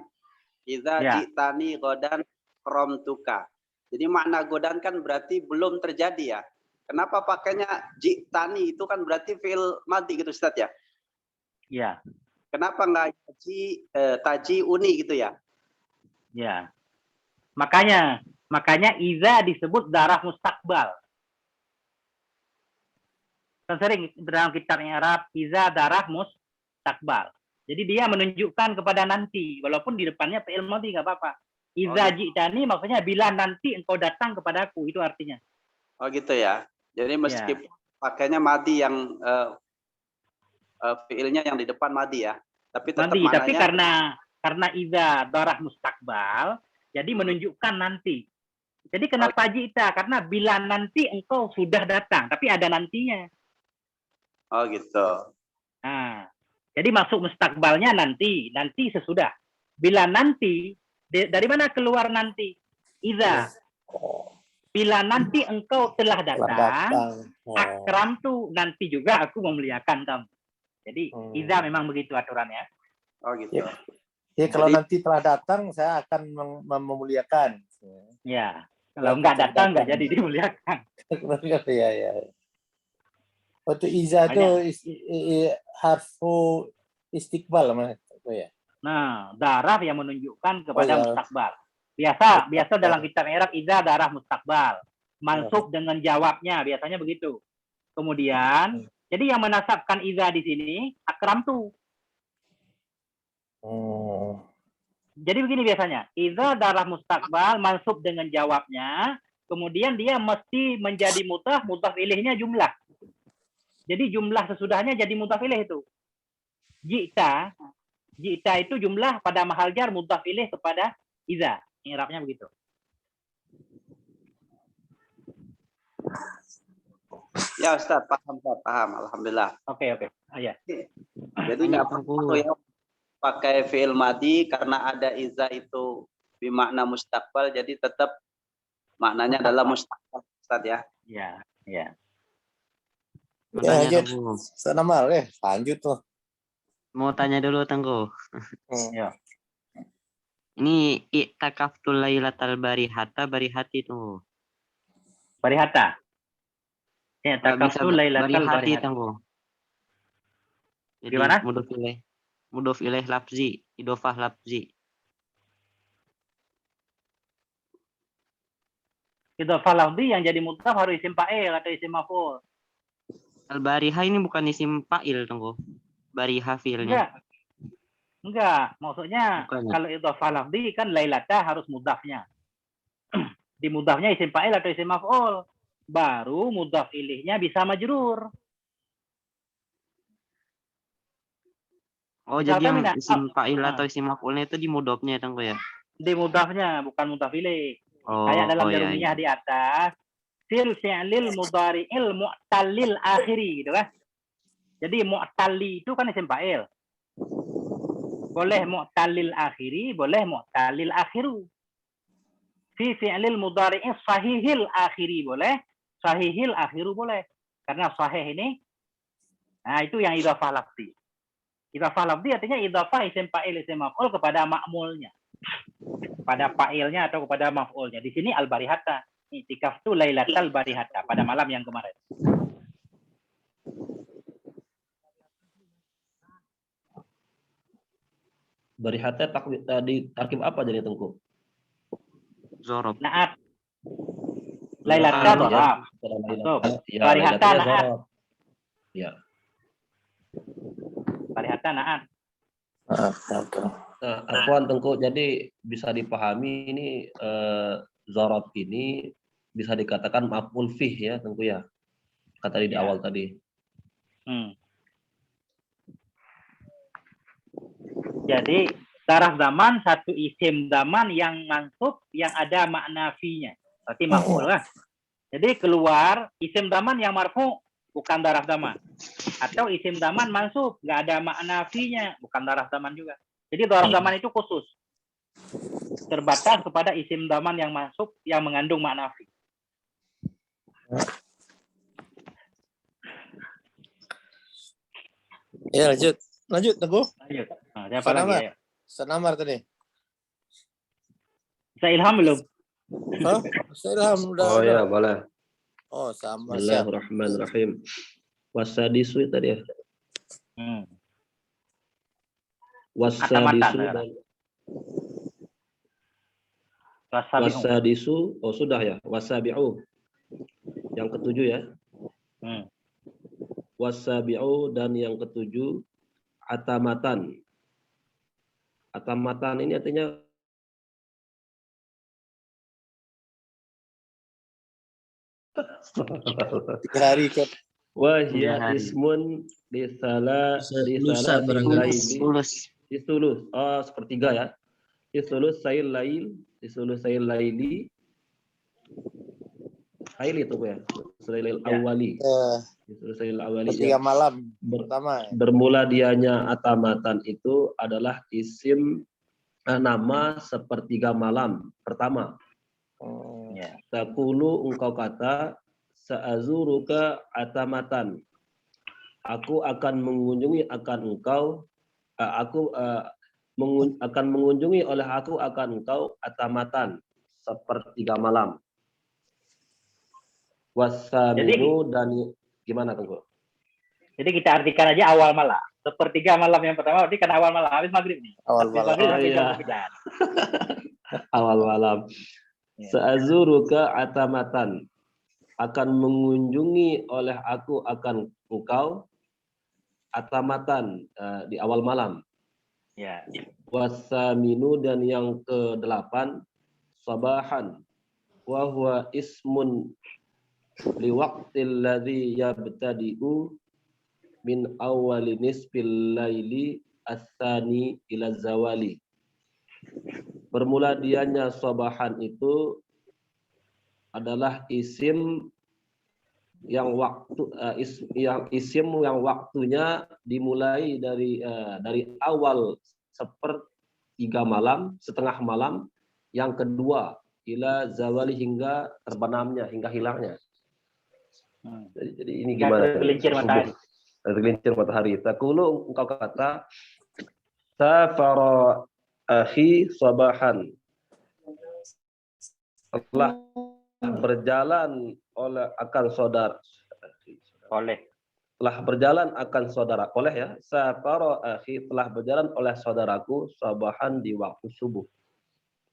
Idza ji'tani godan akramtuka. Jadi makna godan kan berarti belum terjadi ya. Kenapa pakainya ji'tani itu kan berarti fi'il madhi gitu Ustaz ya? Iya. Kenapa nggak taji uni gitu ya? Ya. Makanya iza disebut darah mustakbal. Kan sering dalam kitab Arab iza darah mustakbal. Jadi dia menunjukkan kepada nanti walaupun di depannya fi'il madhi enggak apa-apa. Iza ji'tani maksudnya bila nanti engkau datang kepadaku, itu artinya. Oh gitu ya. Jadi meskipun pakainya madhi yang fiilnya yang di depan madhi ya, tapi tetap madhi, maknanya. tapi karena iza darah mustakbal, jadi menunjukkan nanti. Jadi kenapa jita? Karena bila nanti engkau sudah datang, tapi ada nantinya. Oh gitu. Nah, jadi masuk mustakbalnya nanti sesudah. Bila nanti, dari mana keluar nanti? Iza. Bila nanti engkau telah datang, akram tuh nanti juga aku memuliakan kamu. Jadi iza memang begitu aturannya. Oh gitu. Ya kalau nanti telah datang, saya akan memuliakan. Ya, kalau enggak datang enggak jadi dimuliakan. Ya. Waktu iza itu harfu istiqbal ya. Nah, darah yang menunjukkan kepada mustakbal. Biasa dalam kitab Arab iza darah mustakbal. Mansub dengan jawabnya, biasanya begitu. Kemudian, jadi yang menasabkan iza di sini akram tuh. Jadi begini biasanya, iza darah mustakbal mansub dengan jawabnya, kemudian dia mesti menjadi mudhaf ilaihnya jumlah. Jadi jumlah sesudahnya jadi mudhaf ilaih itu. Ji'ta itu jumlah pada mahal jar mudhaf ilaih kepada iza. I'rabnya begitu. Ya Ustaz, paham. Alhamdulillah. Oke. Ya. Jadi nggak perlu ya pakai fi'il madhi karena ada iza itu bermakna mustakbal, jadi tetap maknanya adalah mustakbal Ustaz ya. Ya. Senamal lanjut tuh. Mau tanya dulu Tengku. Ya. Ini i'takaftul lailatal barihati tuh. Barihata. I'takaftul lailatal barihati barihati. Tengku. Jadi gimana? mudhof ilaih lafzi, idhofah lafzi. Idhofah lafzi yang jadi mudhaf harus isim fa'il atau isim maf'ul. Al-bariha ini bukan isim fa'il, Tengku. Bariha fi'ilnya. Enggak. Maksudnya Bukan ya? kalau idhofah lafzi kan lailata harus mudhafnya. Di mudhafnya isim fa'il atau isim maf'ul. Baru mudhaf ilihnya bisa majrur. Oh, jadi Misalkan yang isim fa'il nah, atau isim maf'ulnya itu di mudhofnya, Tengku ya? di mudhafnya bukan mudhaf ilih. Oh, Kayak dalam iya, jarumiyah iya. di atas, fil fi'lil mudhari'il mu'tallil akhiri, gitu kan? Jadi mu'talli itu kan isim fa'il. Boleh mu'tallil akhiri, boleh mu'tallil akhiru. Fi fi'lil mudhari'il sahihil akhiri boleh, sahihil akhiru boleh. Karena sahih ini, nah itu yang idhofah lafzi. Idhofah lafzi artinya idhofah isim fa'il, isim maf'ul kepada ma'mulnya. Pada fa'ilnya atau kepada maf'ulnya. Di sini al-barihata. I'tikaftu lailatal barihata. Pada malam yang kemarin. Barihata di tarkib apa jadi Tengku? Zorob. Naat. Lailata Zorob, dhorab. Masuk. Ya, Barihata lailatnya naat. zorob. Ya. Barihata naat. Nah, afwan Tengku, jadi bisa dipahami ini zorob ini bisa dikatakan maf'ul fih ya Tengku ya. Kata di awal tadi. Jadi daraf zaman satu isim zaman yang mansub yang ada makna fi-nya. Berarti maf'ul lah. Jadi keluar isim zaman yang marfu bukan daraf zaman. Atau isim zaman mansub nggak ada makna fi-nya bukan daraf zaman juga. Jadi daraf zaman itu khusus. Terbatas kepada isim zaman yang mansub yang mengandung makna fi. Ya, lanjut. Lanjut, Teguh. Lanjut. Nah, siapa lagi? Ayo. Sanamar tadi. Saya Ilham belum? Hah? Saya Ilham udah. Oh ya, boleh. Oh, sama. Bismillahirrahmanirrahim. Wasadisu tadi ya. Wasadisu dan wasadisu, oh sudah ya. Wasabi'u. Yang ketujuh ya. Wasabi'u dan yang ketujuh atamatan. Atamatan ini artinya hari ke wahya ismun di salah laili. Isulus. Oh, sepertiga ya. Isulus sayil laili. Lail itu ya. Lail awali. Lail awali. Tiga malam pertama. Bermula dianya atamatan itu adalah isim nama sepertiga malam pertama. Takulu engkau kata sa'azuruka atamatan. Aku akan mengunjungi akan engkau. Akan mengunjungi oleh aku akan engkau atamatan sepertiga malam. Wasaminu dan gimana Tengku? Jadi kita artikan aja awal malam. Sepertiga malam yang pertama berarti kan awal malam habis maghrib nih. Awal malam. Awal malam. Sa'azuruka atamatan. Akan mengunjungi oleh aku akan engkau atamatan di awal malam. Ya. Wasaminu dan yang ke-8 sabahan wa huwa ismun liwaqtil ladzi yabtadi'u min awwali nisfil laili as-tsani ila zawali. Bermula dianya sabahan itu adalah isim yang isim yang waktunya dimulai dari awal sepertiga malam, setengah malam, yang kedua ila zawali hingga terbenamnya, hingga hilangnya. Jadi ini gimana? Tergelincir matahari. Tergelincir matahari. Takulu engkau kata safara akhi sabahan. Telah berjalan telah berjalan akan saudara oleh ya safara akhi telah berjalan oleh saudaraku sabahan di waktu subuh.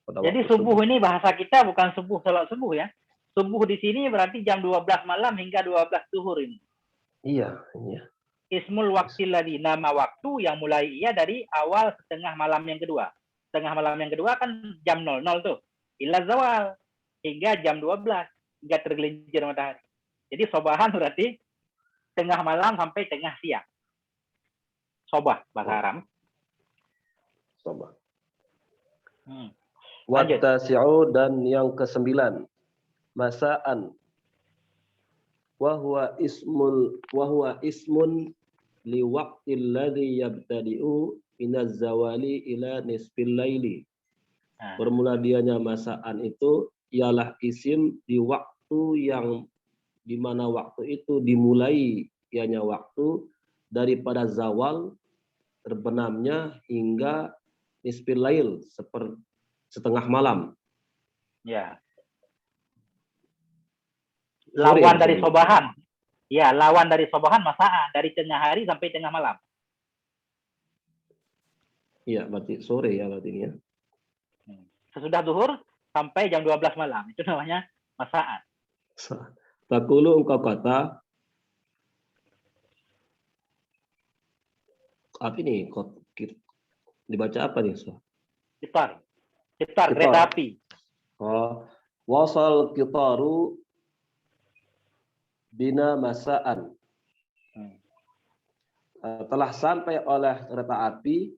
Jadi subuh ini bahasa kita bukan subuh salat subuh ya. Subuh di sini berarti jam 12 malam hingga 12 zuhur ini. Iya. Ismul waktil ladzi, nama waktu yang mulai ia dari awal setengah malam yang kedua. Setengah malam yang kedua kan jam 00 tuh. Ila zawal hingga jam 12 hingga tergelincir matahari. Jadi sobahan berarti tengah malam sampai tengah siang. Sobah bahasa Arab. Sobah. Lanjut. Wattasi'u dan yang ke-9 masaan wa huwa ismun li waqtil ladzi yabtadi'u minaz zawali ila nisfil laili. Bermula dianya masaan itu ialah isim di waktu yang di mana waktu itu dimulai ianya waktu daripada zawal terbenamnya hingga nisfil lail setengah malam. Ya. Lawan dari sobahan. Ya, lawan dari sobahan masaan dari tengah hari sampai tengah malam. Iya, berarti sore ya berarti ini ya. Sesudah zuhur sampai jam 12 malam. Itu namanya masaan. Takulu engkau kata apa ini? Dibaca apa nih? Kitar kereta api. Oh, wasal kitaru bina masaan. Telah sampai oleh kereta api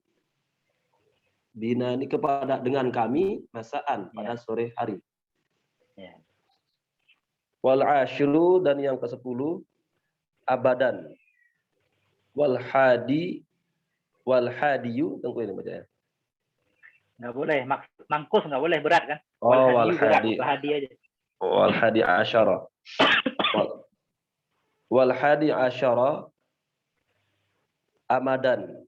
bina ini kepada dengan kami masaan pada sore hari. Ya. Wal ashru dan yang ke-10 abadan. Wal hadiyu tengku ini bacanya. Nggak boleh, mangkus nggak boleh, berat kan? Wal hadi aja. Wal hadi asyara. Wal hadi asyara amadan.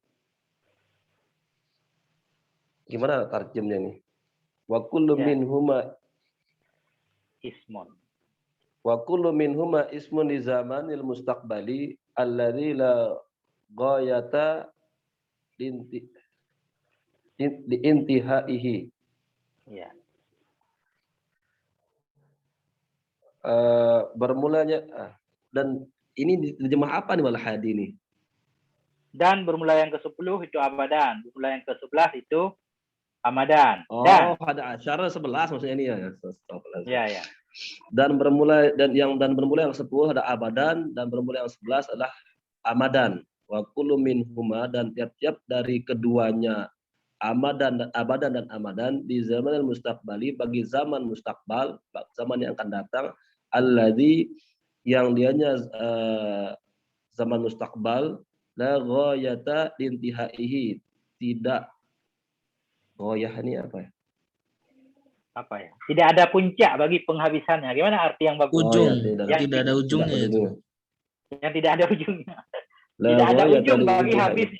Gimana tarjemnya nih? Wa kullu minhuma ismun. Wa kullu minhuma ismun li zamanil mustaqbali alladzi la ghayata intihaihi. Ya. Bermulanya dan ini terjemah apa nih wal hadi ini? Dan bermula yang ke-10 itu abadan, bermula yang ke-11 itu amadan. Oh, dan ada asyara 11 maksudnya ini ya. Ya. Dan bermula yang 10 ada abadan dan bermula yang 11 adalah amadan. Wa kullu minhuma dan tiap-tiap dari keduanya abadan dan amadan di zaman mustaqbali bagi zaman mustakbal, zaman yang akan datang, alladzi yang dianya zaman mustakbal la ghayata intihaihi, tidak ghayah ini apa ya? Apa ya? Tidak ada puncak bagi penghabisannya. Gimana arti yang bagus? Ujung. Ya, tidak ada ujungnya itu. Yang tidak ada ujungnya. La tidak ada ghayata ujung bagi habis.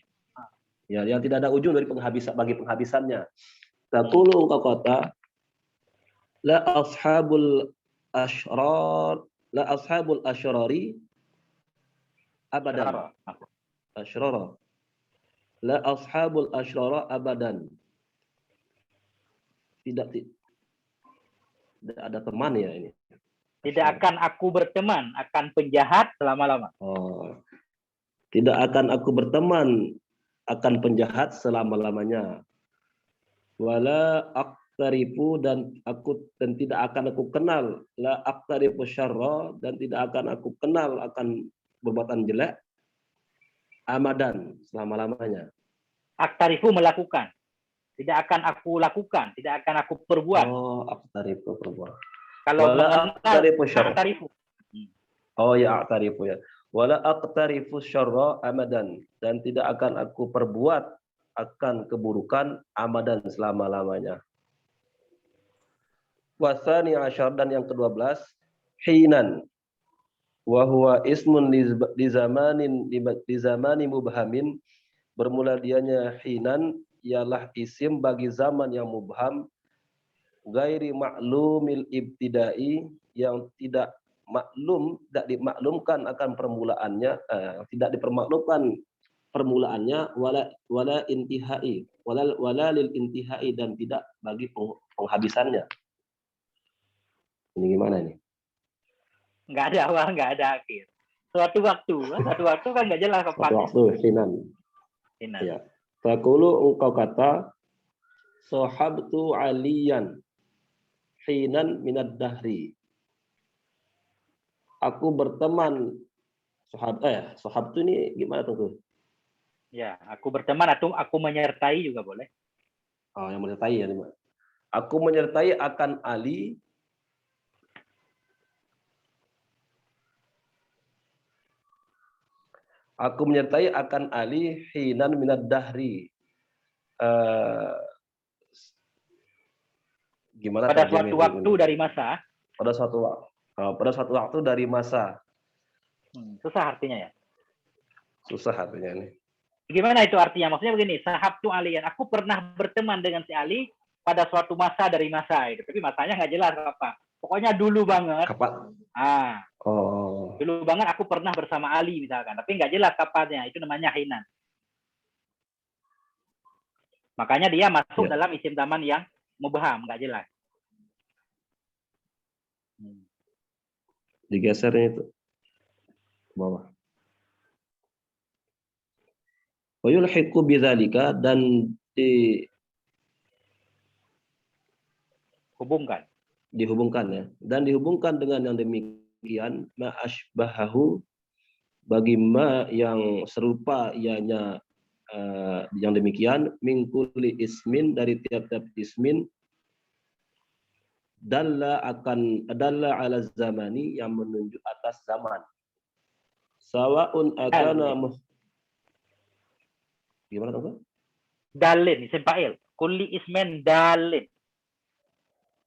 Ya, yang tidak ada ujung dari penghabisannya. Taqulu engkau kata la ashabul asyrari abadan. Asyrara. La ashabul asyrara abadan. Tidak ada teman ya ini. Tidak akan aku berteman akan penjahat selama-lama. Oh. Tidak akan aku berteman akan penjahat selama-lamanya. Wala aqtarifu dan tidak akan aku kenal la aqtarifu syarra dan tidak akan aku kenal akan perbuatan jelek amadan selama-lamanya. Aqtarifu melakukan. Tidak akan aku lakukan, tidak akan aku perbuat. Oh, aqtarifu perbuat. Kalau wala aqtarifu syarra. Aqtarifu. Oh ya, aqtarifu ya. Wala aqtarifu syarra amadan dan tidak akan aku perbuat akan keburukan amadan selama-lamanya. Wasani asyar dan yang ke-12 hinan wa huwa ismun li zamani mubhamin, bermula dianya hinan ialah isim bagi zaman yang mubham ghairi ma'lumil ibtidai, yang tidak dimaklumkan akan permulaannya, tidak dipermaklumkan permulaannya, wala intihai, wala lil intihai dan tidak bagi penghabisannya. Ini gimana nih? Nggak ada awal, nggak ada akhir. Suatu waktu kan nggak jelas kapan. Waktu hinan. Hinan. Ya. Taqulu engkau kata sahabtu aliyan hinan minad dahri. Aku berteman sahabtu ini gimana tuh? Ya, aku berteman atau aku menyertai juga boleh. Oh, yang menyertai ya. Aku menyertai akan Ali hinan minad dahri. Gimana Pada terjemahnya suatu waktu ini? dari masa. Pada suatu waktu dari masa. Susah artinya ya. Susah artinya ini. Gimana itu artinya? Maksudnya begini, sahabtu aliyan. Aku pernah berteman dengan si Ali pada suatu masa dari masa itu. Tapi masanya nggak jelas apa. Pokoknya dulu banget. Kapan? Dulu banget aku pernah bersama Ali misalkan. Tapi nggak jelas kapannya. Itu namanya hinan. Makanya dia masuk dalam isim zaman yang mubham, nggak jelas. Digesernya itu ke bawah. Wa yulhiqu bidzalika dan dihubungkan ya. Dan dihubungkan dengan yang demikian ma asbahahu bagi ma yang serupa ianya yang demikian min kulli ismin dari tiap-tiap ismin dalla ala zamani yang menunjuk atas zaman. Sawaun akana gimana tuh? Dalin, isim fa'il. Kulli ismin dalin.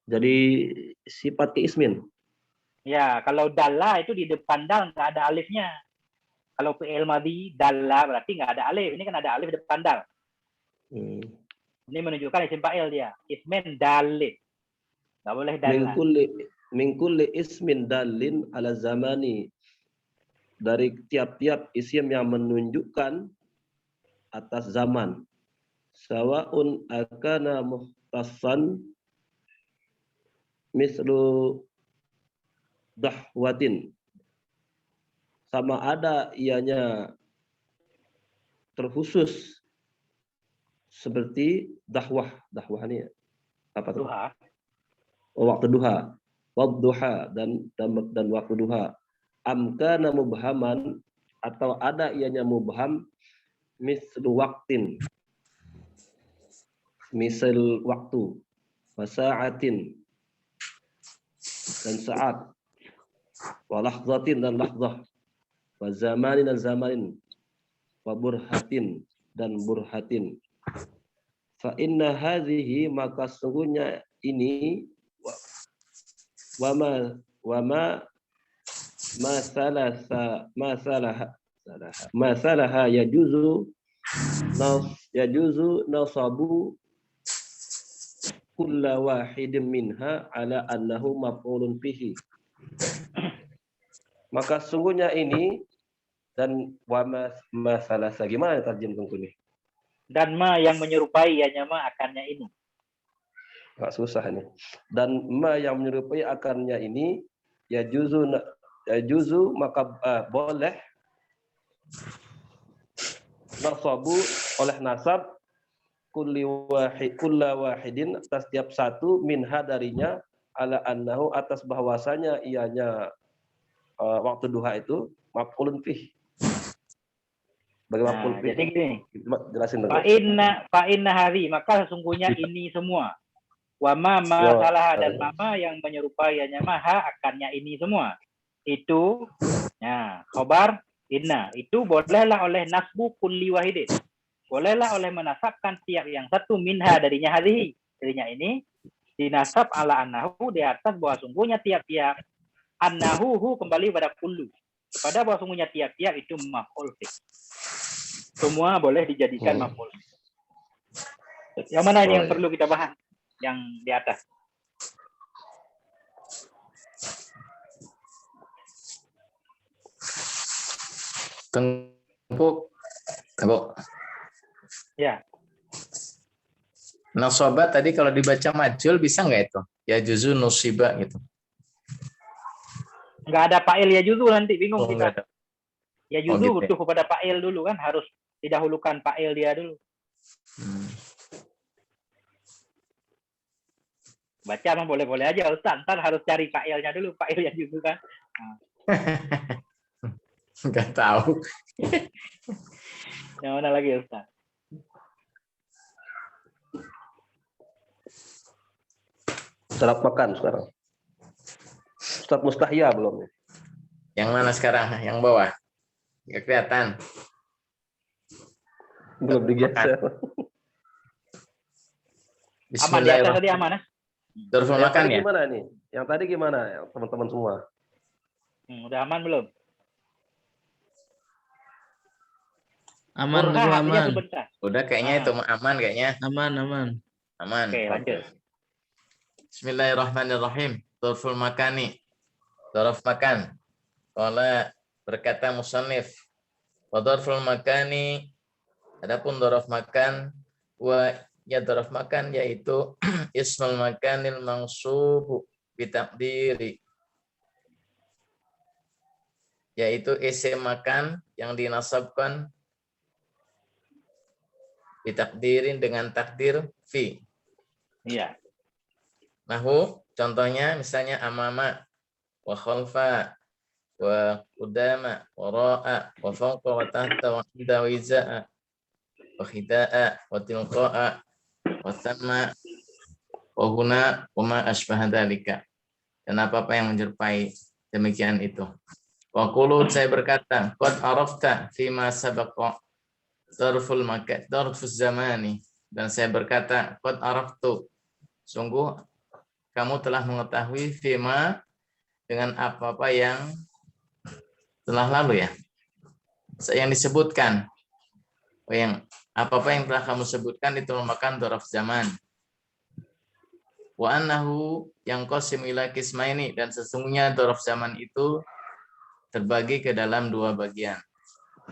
Jadi sifat keismin. Ya, kalau dalla itu di depan dal nggak ada alifnya. Kalau fi'il madhi dalla berarti nggak ada alif. Ini kan ada alif depan dal. Ini menunjukkan isim fa'il dia. Ismin dalin. Nggak boleh dalla. Min kulli ismin dalin ala zamani. Dari tiap-tiap isim yang menunjukkan atas zaman. Sawaun akana muhtassan mislu dahwatin. Sama ada ianya terkhusus seperti dahwah. Dahwah ini apa tuh? Duha. Waktu duha. Wadduha dan waktu duha. Amkana mubhaman atau ada ianya mubham mislu waktin. Misal waktu. Wasa'atin dan saat. Walahzatin dan lahzah. Wa zamanin dan zamanin. Wa burhatin dan burhatin. Fa inna hadhihi maka sungguhnya ini masalaha yajuzu nasabu kulla wahidin minha ala annahu maf'ulun bihi. Maka sungguhnya ini dan wa masalah gimana terjem tunggu nih? Dan ma yang menyerupai hanya ma akannya ini. Nggak susah nih. Dan ma yang menyerupai akannya ini ya juzu maka boleh nasabu oleh nasab kulla wahidin atas setiap satu minha darinya ala annahu atas bahwasanya ianya waktu duha itu maf'ulun fih. Bagaimana Nah, jadi gini. Jelasin dong. Fa inna hari maka sesungguhnya ini semua. Wa ma salah dan mama yang menyerupai hanya maha akannya ini semua. Itu khobar inna itu bolehlah oleh nasbu kulli wahidin. Bolehlah oleh menasabkan tiap yang satu minha darinya hadhihi. Darinya ini dinasab ala annahu di atas bahwa sungguhnya tiap-tiap annahu kembali pada kullu. Pada bahwa sungguhnya tiap-tiap itu maf'ul fih. Semua boleh dijadikan maf'ul. Yang mana ini yang perlu kita bahas? Yang di atas. Tembok. Ya. Nasabah tadi kalau dibaca majul bisa nggak itu? Ya juzu nusiba gitu. Nggak ada fa'il ya juzu nanti bingung Oh, enggak kita. ada. Ya Oh, juzu gitu ya. butuh kepada fa'il dulu kan, harus didahulukan fa'il dia dulu. Hmm. Baca mah boleh-boleh aja Ustaz, ntar harus cari fa'ilnya dulu, fa'il yang juzu kan. Enggak tahu. Yang mana lagi Ustaz? Daraf makan sekarang. Ustaz Mustahya belum? Yang mana sekarang? Yang bawah. Enggak kelihatan. Belum digeser. Aman di atas tadi Bismillahirrahmanirrahim. aman ya? Darful Yang makan tadi ya? gimana nih? Yang tadi gimana ya, teman-teman semua? Udah aman belum? Aman, Burha gua artinya aman. sebentar. Udah kayaknya itu aman kayaknya. Aman. Aman. Oke, lanjut. Bismillahirrahmanirrahim. Darful makani. Daraf makan. Qala berkata musannif. Wa darful makani. Adapun daraf makan wa ya daraf makan yaitu ismul makanil mansubu bitaqdiri, yaitu isim makan yang dinasabkan ditakdirin dengan takdir fi. Iya. Nahu contohnya misalnya amama wa khalfa wa qudama wa ra'a wa fawqa wa tahta wa inda wa iza'a wa khida'a wa tilqa'a wa thamma wa huna wa ma asbaha dzalika, dan apa-apa yang menyerupai demikian itu. Wa qulu, saya berkata, qad arafta fi ma sabaqa darful makan darfuz zamani, dan saya berkata qad araftu, sungguh kamu telah mengetahui fima dengan apa-apa yang telah lalu ya, yang disebutkan, yang apa-apa yang telah kamu sebutkan itu merupakan daraf zaman. Wa annahu yang qasim ila qismaini, dan sesungguhnya daraf zaman itu terbagi ke dalam dua bagian.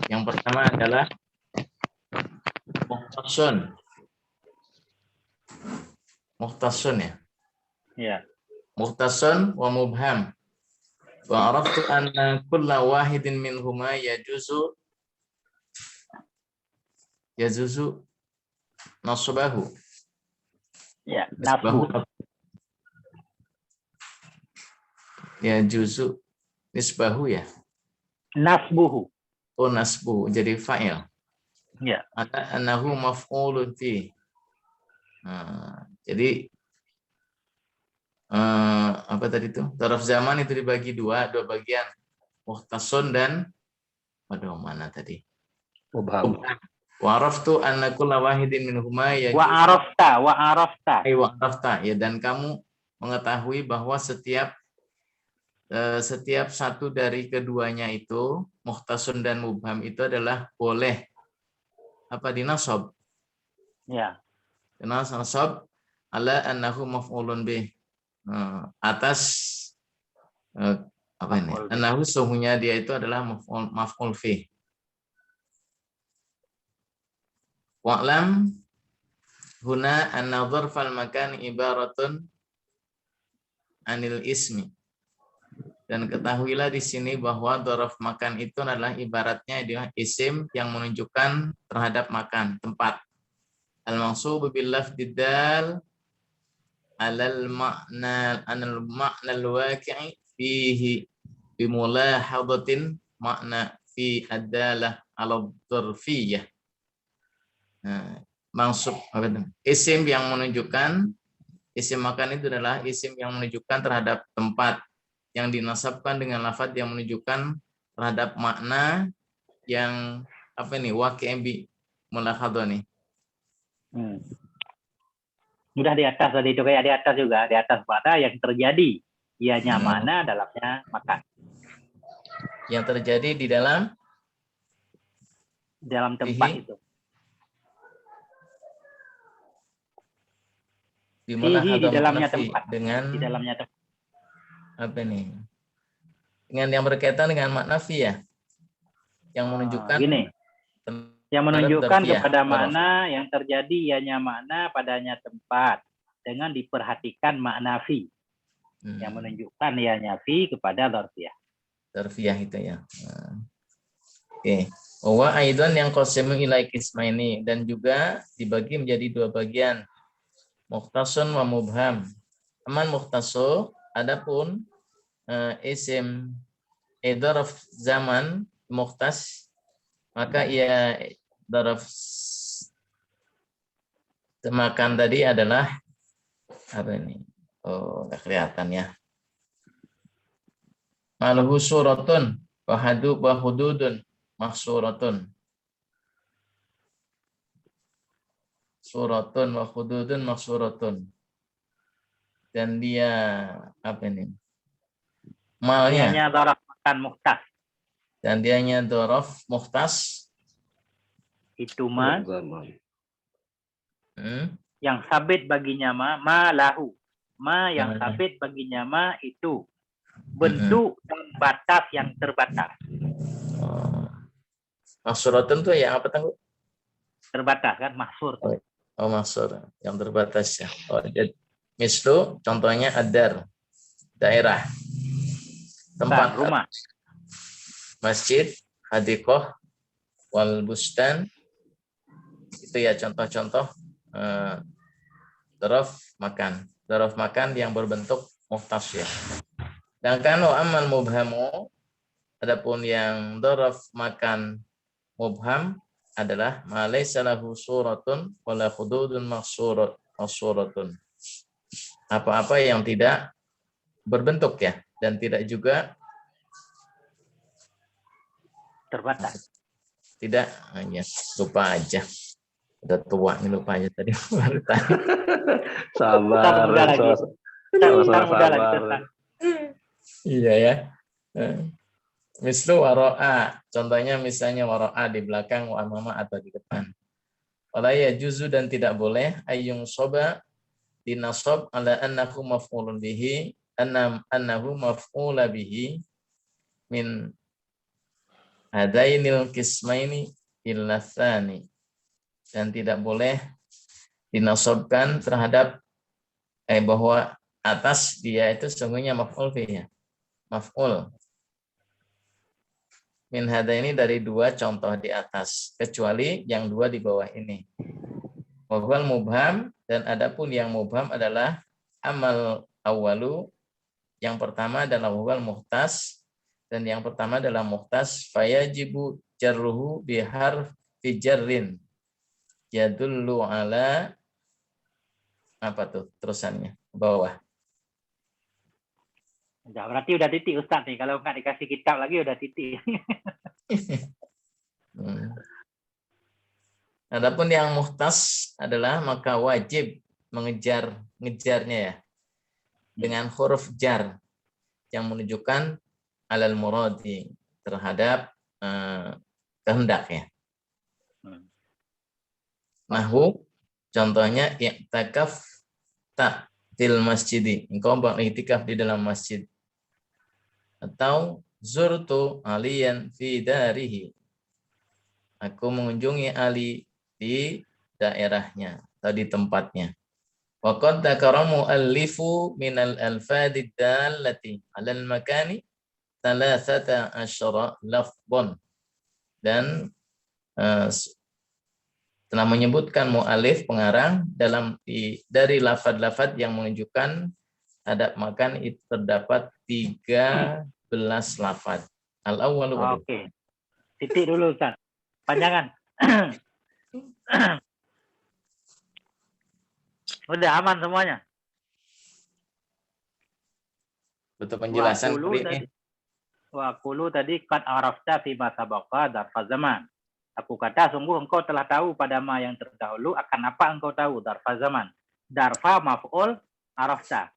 Yang pertama adalah mukhtasun ya. Iya. Mukhtasun wa mubham. Wa araftu anna kulla wahidin minhuma yajuzu nasbahu. Ya, nasbu. Ya juzu nisbahu ya. Nasbuhu. Oh nasbu jadi fa'il. Ya. Annahu maf'ulun fi. Nah, jadi apa tadi itu? Daraf zaman itu dibagi dua bagian. Mukhtasun dan mana tadi? Mubham. Wa araftu anna kulla wahidin minhuma Wa arafta. Ya, dan kamu mengetahui bahwa setiap satu dari keduanya itu, mukhtasun dan mubham itu adalah boleh dinasab. Ya. Dinasab ala annahu maf'ulun bih. Atas annahu sungguhnya dia itu adalah maf'ul fi. Wa'lam huna anna dzarfal makan ibaratun anil ismi. Dan ketahuilah di sini bahwa dzaraf makan itu adalah ibaratnya dia isim yang menunjukkan terhadap makan, tempat. Al-mansubu bil lafdid dal alal ma'na al-waqi'i fihi bimulahadatin makna fi adalah al-dzarfiyah. Maksud isim yang menunjukkan, isim makan itu adalah isim yang menunjukkan terhadap tempat, yang dinasabkan dengan lafadz yang menunjukkan terhadap makna yang waqi'i bi mulahadhah nih. Mudah di atas tadi itu, kayak di atas juga, di atas pada yang terjadi ianya mana dalamnya makan. Yang terjadi di dalam tempat itu. Di mana di dalamnya tempat. Dengan di dalamnya tempat. Apa nih? Dengan yang berkaitan dengan makna fi ya. Yang menunjukkan yang menunjukkan kepada mana yang terjadi ianya makna padanya tempat, dengan diperhatikan makna fi. Yang menunjukkan ianya fi kepada dzarfiyah. Zarfiyah itu ya. Nah. Oke. Wa aidan yang qasimu ila qismaini, dan juga dibagi menjadi dua bagian. Mukhtasun wa mubham. Aman mukhtasu, adapun isim dzarf zaman mukhtas, maka ia dzarf makan tadi adalah apa ini? Oh, enggak kelihatan ya. Malhu suratun wa hududun mahsuratun. Suratun wa hududun mahsuratun. Dan dia apa ini? Malnya. Dianya daraf makan muhtas. Dan dianya daraf muhtas. Itu ma. Yang sabit baginya ma lahu. Ma yang sabit baginya ma itu. Bentuk dan batas yang terbatas. Mahsuratun itu yang apa tangguh? Terbatas kan, mahsur. Oh, mahsur, yang terbatas ya. Oh, jadi mislu contohnya adar, daerah, tempat rumah, masjid, hadiqah, wal bustan. Itu ya contoh-contoh dzaraf makan yang berbentuk muhtas ya. Sedangkan amal mubhamu, adapun yang dzaraf makan mubham adalah ma laysa lahu suratun wala hududun mahsuratun. Apa-apa yang tidak berbentuk ya, dan tidak juga terbatas. Tidak, hanya lupa aja. Udah tua nih, lupa aja tadi. Sabar. Sabar. Iya ya. Mislu waro'a, contohnya misalnya waro'a di belakang, wa amama atau di depan. Wala yajuzu, dan tidak boleh ayyung soba dinasob ala annahu maf'ulun bihi, annahu maf'ula bihi min hadainil kismaini illa tsani, dan tidak boleh dinasobkan terhadap bahwa atas dia itu sesungguhnya maf'ul bihi, maf'ul min hadaini dari dua contoh di atas, kecuali yang dua di bawah ini. Wa huwal mubham, dan adapun yang mubham adalah amal awalu, yang pertama adalah huwal muhtas, dan yang pertama adalah muhtas, fayajibu jarruhu biharfi jarrin yadullu ala apa tuh terusannya bawah. Udah, berarti udah titik Ustaz nih. Kalau nggak dikasih kitab lagi udah titik. Adapun yang muhtas adalah maka wajib ngejarnya ya dengan huruf jar yang menunjukkan alal muradi, terhadap kehendak ya. Nahu contohnya i'tikaf til masjidi, engkau beriktikaf di dalam masjid. Atau zurtu aliyan fi darihi, aku mengunjungi Ali di daerahnya atau di tempatnya. Wa qad dzakara mu'allifu minal alfadid dallati 'alal makani 13 lafdhan, dan telah menyebutkan mu'alif pengarang dari lafad-lafad yang menunjukkan adab makan itu terdapat 13 lafad. Al-awwalu. Oke. Titik dulu Ustaz. Panjangan. Udah aman semuanya. Betul penjelasan ini. Wa qulu tadi qad arafta fi ma sabaqa dzarfa zaman. Aku kata sungguh engkau telah tahu pada ma yang terdahulu akan apa engkau tahu, dzarfa zaman. Dzarfa maf'ul arafta.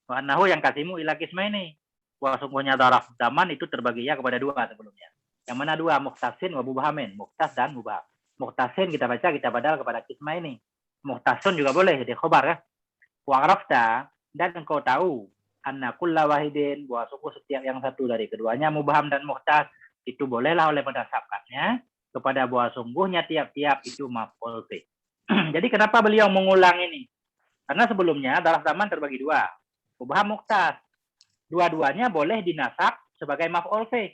Wa annahu yang kasimu ila qismaini. Wa sungguhnya dzaraf zaman itu terbaginya kepada dua sebelumnya. Yang mana dua? Mukhtasin wa mubhamin. Mukhtas dan mubham. Mukhtasin kita baca kita badal kepada qismaini. Mukhtasun juga boleh jadi khobar ya. Wa arafta, dan engkau tahu anna kulla wahidin, bahwa sungguh setiap yang satu dari keduanya mubham dan mukhtas itu bolehlah oleh mendasarkannya kepada bahwa sungguhnya tiap-tiap itu maf'ul bih. Jadi kenapa beliau mengulang ini? Karena sebelumnya dzaraf zaman terbagi dua, mubham mukhtas. Dua-duanya boleh dinasab sebagai maf'ul fi.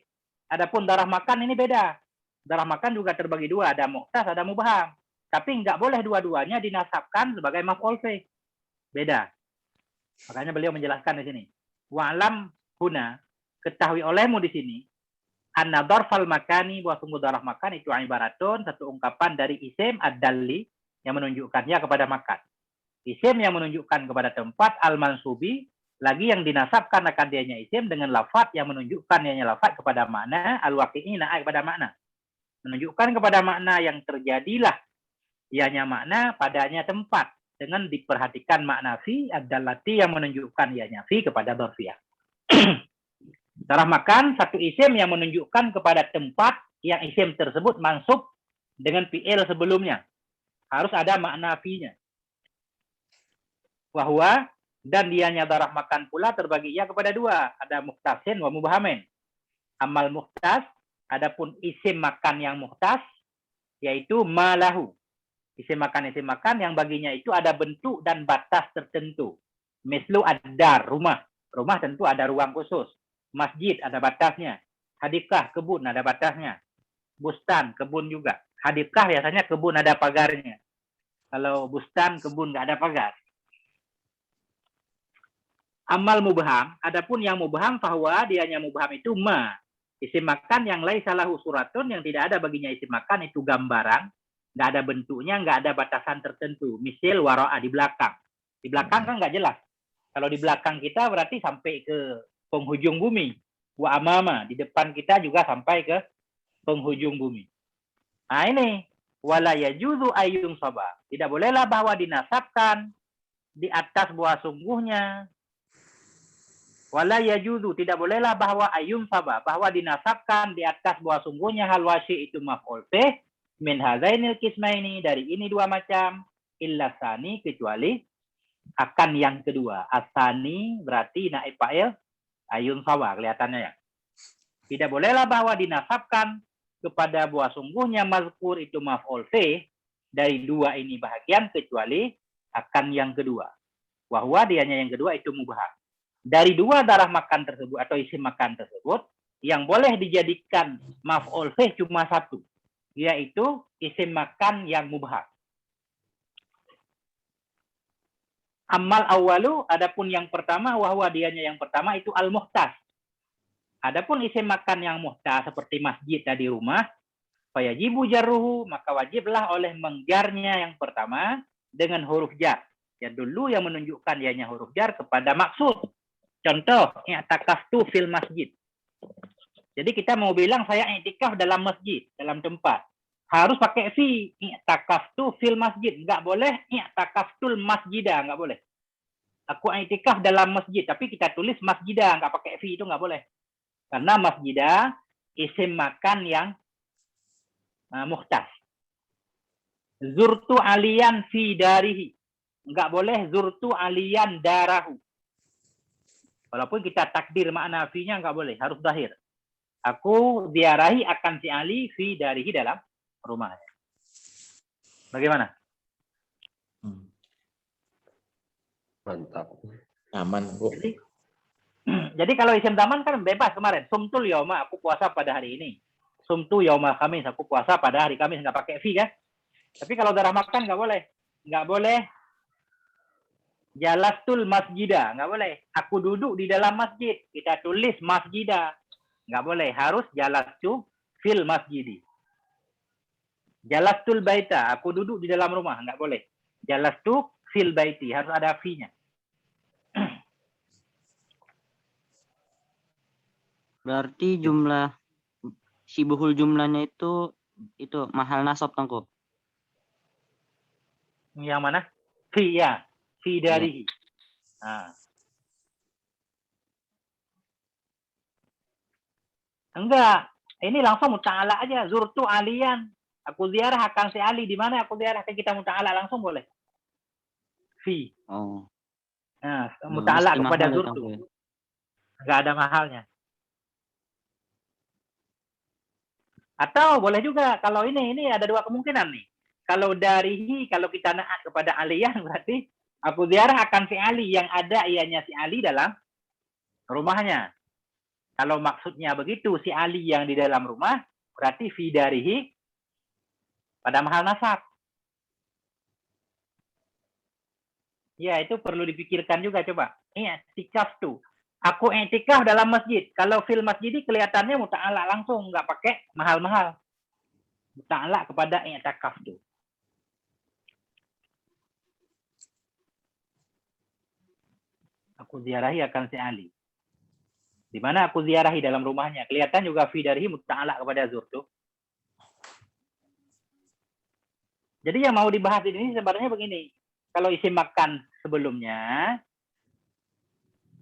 Adapun darah makan ini beda. Darah makan juga terbagi dua, ada muhtas, ada mubham. Tapi nggak boleh dua-duanya dinasabkan sebagai maf'ul fi. Beda. Makanya beliau menjelaskan di sini. Wa'lam huna, ketahui olehmu di sini, anna darfal makani, bahwa sungguh darah makan itu ibaratun, satu ungkapan dari isim ad-dalli yang menunjukkannya kepada makan. Isim yang menunjukkan kepada tempat, al-mansubi, lagi yang dinasabkan akan dianya isim dengan lafaz yang menunjukkan ianya lafaz kepada makna, al-waqi'i na'a kepada makna. Menunjukkan kepada makna yang terjadilah ianya makna padanya tempat, dengan diperhatikan makna fi ad-dallati yang menunjukkan ianya fi kepada dzarfiyah. Darah makan satu isim yang menunjukkan kepada tempat yang isim tersebut mansub dengan fi'il sebelumnya. Harus ada makna fi-nya. Wahwa, dan dianya darah makan pula terbagi ia kepada dua. Ada muhtasin wa mubhamin. Amal muhtas, adapun isim makan yang muhtas, yaitu malahu. Isim makan yang baginya itu ada bentuk dan batas tertentu. Mislu ad-dar, rumah. Rumah tentu ada ruang khusus. Masjid ada batasnya. Hadikah, kebun ada batasnya. Bustan, kebun juga. Hadikah biasanya kebun ada pagarnya. Kalau bustan, kebun nggak ada pagar. Amal mubham, adapun yang mubham bahwa dianya mubham itu ma. Isim makan yang laisa lahu suratun, yang tidak ada baginya isim makan itu gambaran, nggak ada bentuknya, nggak ada batasan tertentu. Misal wara'a, di belakang. Di belakang kan nggak jelas. Kalau di belakang kita berarti sampai ke penghujung bumi. Wa amama, di depan kita juga sampai ke penghujung bumi. Nah ini, wala yajuzu ayyun sabah. Tidak bolehlah bahwa dinasabkan di atas buah sungguhnya. Wala yajuzu, tidak bolehlah bahwa ayyun sabah, bahwa dinasabkan di atas buah sungguhnya hal wasyi itu maf'ul bih min hadzainil qismaini, dari ini dua macam, illa sani, kecuali akan yang kedua. Asani berarti naib fa'il ayun sawa, kelihatannya ya. Tidak bolehlah bahwa dinasabkan kepada buah sungguhnya mazkur itu maf'ul fi dari dua ini bahagian, kecuali akan yang kedua. Wahwa dianya yang kedua itu mubham. Dari dua darah makan tersebut atau isim makan tersebut, yang boleh dijadikan maf'ul fi cuma satu, yaitu isim makan yang mubham. Amal awalu, adapun yang pertama, wahwa dianya yang pertama itu al-muhtas. Adapun isim makan yang muhtas seperti masjid tadi rumah, fayajibu jarruhu, maka wajiblah oleh mengjarnya yang pertama dengan huruf jar. Ya dulu yang menunjukkan dianya huruf jar kepada maksud. Contoh, i'takaftu fil masjid. Jadi kita mau bilang saya i'tikaf dalam masjid, dalam tempat. Harus pakai fi, i'takaftu fil masjid. Enggak boleh i'takaftul masjidah, enggak boleh. Aku i'tikaf dalam masjid, tapi kita tulis masjidah, enggak pakai fi, itu enggak boleh. Karena masjidah isim makan yang muhtas. Zurtu aliyan fi darihi. Enggak boleh zurtu aliyan darahu. Walaupun kita takdir makna fi-nya enggak boleh, harus zahir. Aku ziarahi akan si Ali fi darihi dalam rumahnya. Bagaimana? Mantap. Aman, Bu. Jadi kalau isim zaman kan bebas kemarin. Sumtul yauma, aku puasa pada hari ini. Sumtu yauma Kamis, aku puasa pada hari Kamis, nggak pakai fi kan? Tapi kalau darah makan nggak boleh. Nggak boleh jalastul masjidah, nggak boleh. Aku duduk di dalam masjid, kita tulis masjidah. Nggak boleh, harus jalastu fil masjidi. Jalastul baita, aku duduk di dalam rumah, nggak boleh. Jalastu fil baiti, harus ada fi-nya. Berarti jumlah sibuhul jumlahnya itu mahal nasab tangko. Yang mana? Fi ya, fi darihi. Nah. Enggak, ini langsung muta'ala aja. Zurtu aliyan. Aku ziarah akan si Ali. Di mana aku ziarah? Kita muta'ala langsung boleh. Fi. Oh. Nah, muta'ala kepada zurtu. Ya. Enggak ada mahalnya. Atau boleh juga kalau ini ada dua kemungkinan nih. Kalau darihi, kalau kita naat kepada aliyan berarti aku ziarah akan si Ali yang ada ianya si Ali dalam rumahnya. Kalau maksudnya begitu, si Ali yang di dalam rumah, berarti fi darihi pada mahal nasab. Ya, itu perlu dipikirkan juga coba. I'tikaf tuh. Aku i'tikaf dalam masjid. Kalau fil masjid kelihatannya muta'alaq langsung, nggak pakai mahal-mahal. Muta'alaq kepada i'tikaf tuh. Aku ziarahi akan si Ali. Di mana aku ziarahi dalam rumahnya. Kelihatan juga fi darihi muta'alaq kepada zur tuh. Jadi yang mau dibahas ini sebenarnya begini. Kalau isim makan sebelumnya,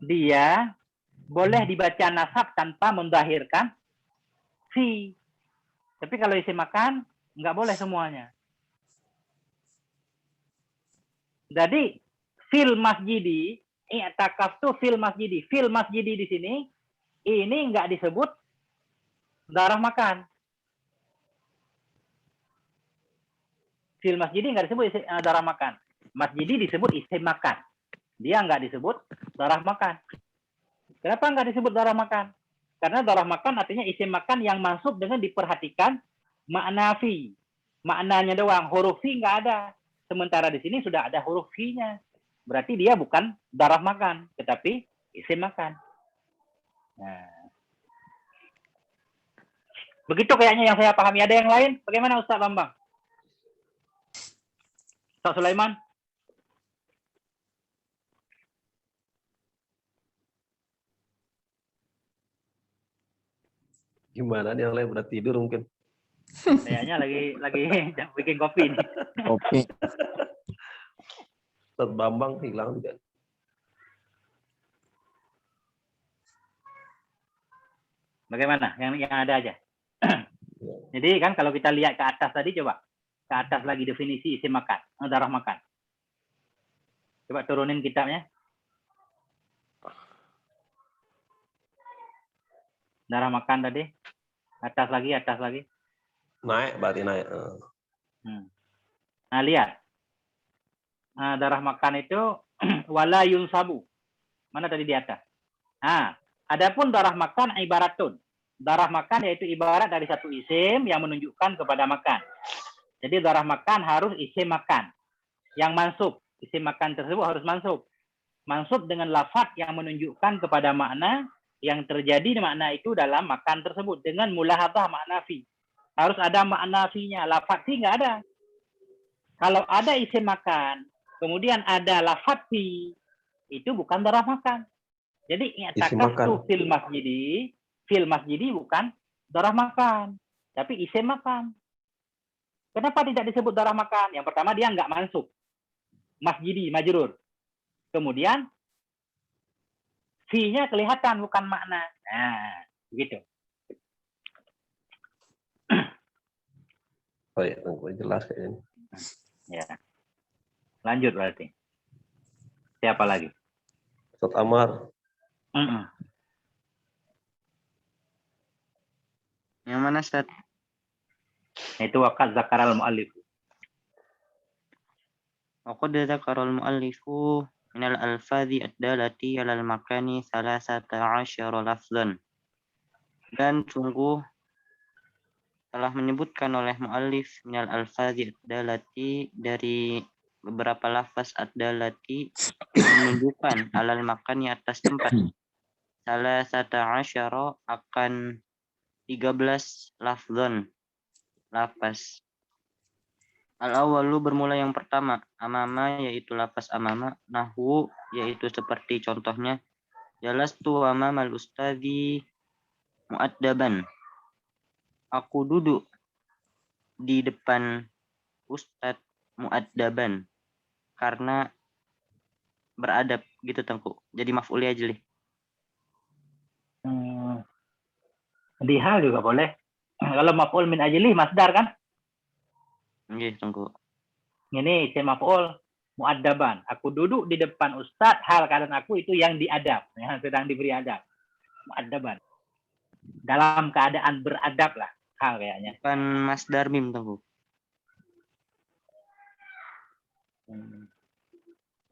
dia boleh dibaca nasab tanpa mendahirkan fi. Tapi kalau isim makan, nggak boleh semuanya. Jadi, fil masjidi, i'takaf tuh fil masjidi. Fil masjidi di sini, ini nggak disebut darah makan. Fil masjidi nggak disebut darah makan. Masjidi disebut isim makan. Dia nggak disebut darah makan. Kenapa nggak disebut darah makan? Karena darah makan artinya isim makan yang masuk dengan diperhatikan makna fi. Maknanya doang. Huruf fi nggak ada. Sementara di sini sudah ada huruf fi-nya. Berarti dia bukan darah makan, tetapi isim makan. Nah. Begitu kayaknya yang saya pahami. Ada yang lain? Bagaimana Ustaz Bambang? Ustaz Sulaiman? Gimana nih yang lain udah tidur mungkin? Kayaknya lagi bikin kopi nih. Kopi. Ustaz Bambang hilang juga. Bagaimana? Yang ada aja. Jadi kan kalau kita lihat ke atas tadi, coba ke atas lagi definisi isim makan, darah makan. Coba turunin kitabnya. Darah makan tadi. Atas lagi. Naik, berarti naik. Nah, lihat. Nah, darah makan itu wala yunsabu. Mana tadi di atas? Nah, adapun darah makan ibaratun. Darah makan yaitu ibarat dari satu isim yang menunjukkan kepada makan. Jadi darah makan harus isim makan. Yang mansub. Isim makan tersebut harus mansub. Mansub dengan lafaz yang menunjukkan kepada makna yang terjadi makna itu dalam makan tersebut dengan mulahadzah makna fi. Harus ada makna fi-nya. Lafaz fi nggak ada. Kalau ada isim makan, kemudian ada lafaz fi, itu bukan darah makan. Jadi i'takaftu fil masjidi bukan darah makan, tapi isim makan. Kenapa tidak disebut darah makan? Yang pertama dia nggak mansub. Masjidi, majrur. Kemudian fi-nya kelihatan bukan makna. Nah, begitu. Oh ya, jelas kayaknya. Ya. Lanjut berarti. Siapa lagi? Ustaz Amar. Yang mana, Ustaz? Itu waqad zakaral mu'allif. Waqad zakaral mu'allifu minal alfadhi ad-dalati 'alal makani 13 lafzan. Dan sungguh telah menyebutkan oleh mu'allif minal alfadhi ad-dalati dari beberapa lafaz ad-dalati menunjukkan 'alal makani atas tempat. 13 akan 13 lafzan lafaz. Al-awwalu bermula yang pertama, amama yaitu lafaz amama, nahwu yaitu seperti contohnya jalastu amamal ustadzi muaddaban. Aku duduk di depan ustadz muaddaban karena beradab gitu Tengku. Jadi maf'ul ajli. Di hal juga boleh. Kalau maf'ul min ajli masdar kan? Nggih, Tengku. Ini isim maf'ul muaddaban. Aku duduk di depan ustadz hal keadaan aku itu yang diadab, yang sedang diberi adab. Muaddaban. Dalam keadaan beradab lah hal kayaknya. Bukan masdar mim Tengku.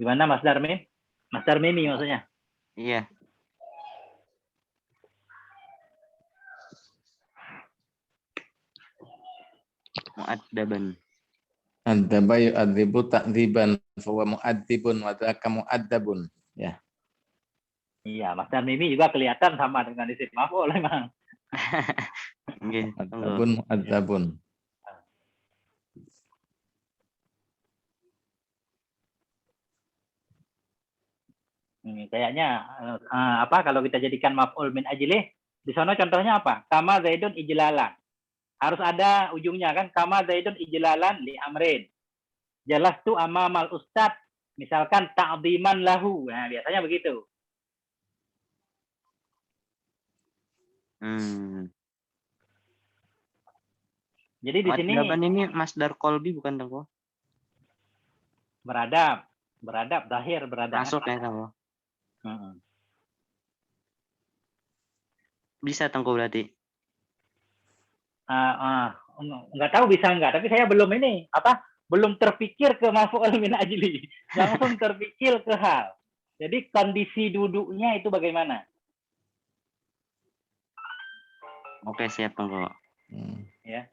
Gimana masdar mim? Masdar mimi maksudnya? Iya. mu'addaban. Adzaba yu'adzibu ta'dziban fahuwa mu'adzibun wa dzaka mu'adzabun. Ya. Iya, Mas dan Mimi juga kelihatan sama dengan isim maf'ul memang. Nggih, tunggu. Adzabun mu'adzabun. Kayaknya apa kalau kita jadikan maf'ul min ajlih, di sana contohnya apa? Kama Zaidun ijlalan. Harus ada ujungnya kan, kama Zaidun ijlalan li amrin. Jalastu amamal ustad, misalkan ta'dhiman lahu. Nah, biasanya begitu. Jadi di sini Mu'addaban ini masdar qalbi bukan, Tengku? beradab, zahir, beradab. Masuk ya, Tengku. Bisa, Tengku, berarti. Nggak tahu bisa nggak, tapi saya belum belum terpikir ke maf'ul min ajli, langsung terpikir ke hal. Jadi kondisi duduknya itu bagaimana? Oke, siap, Tengku. Ya.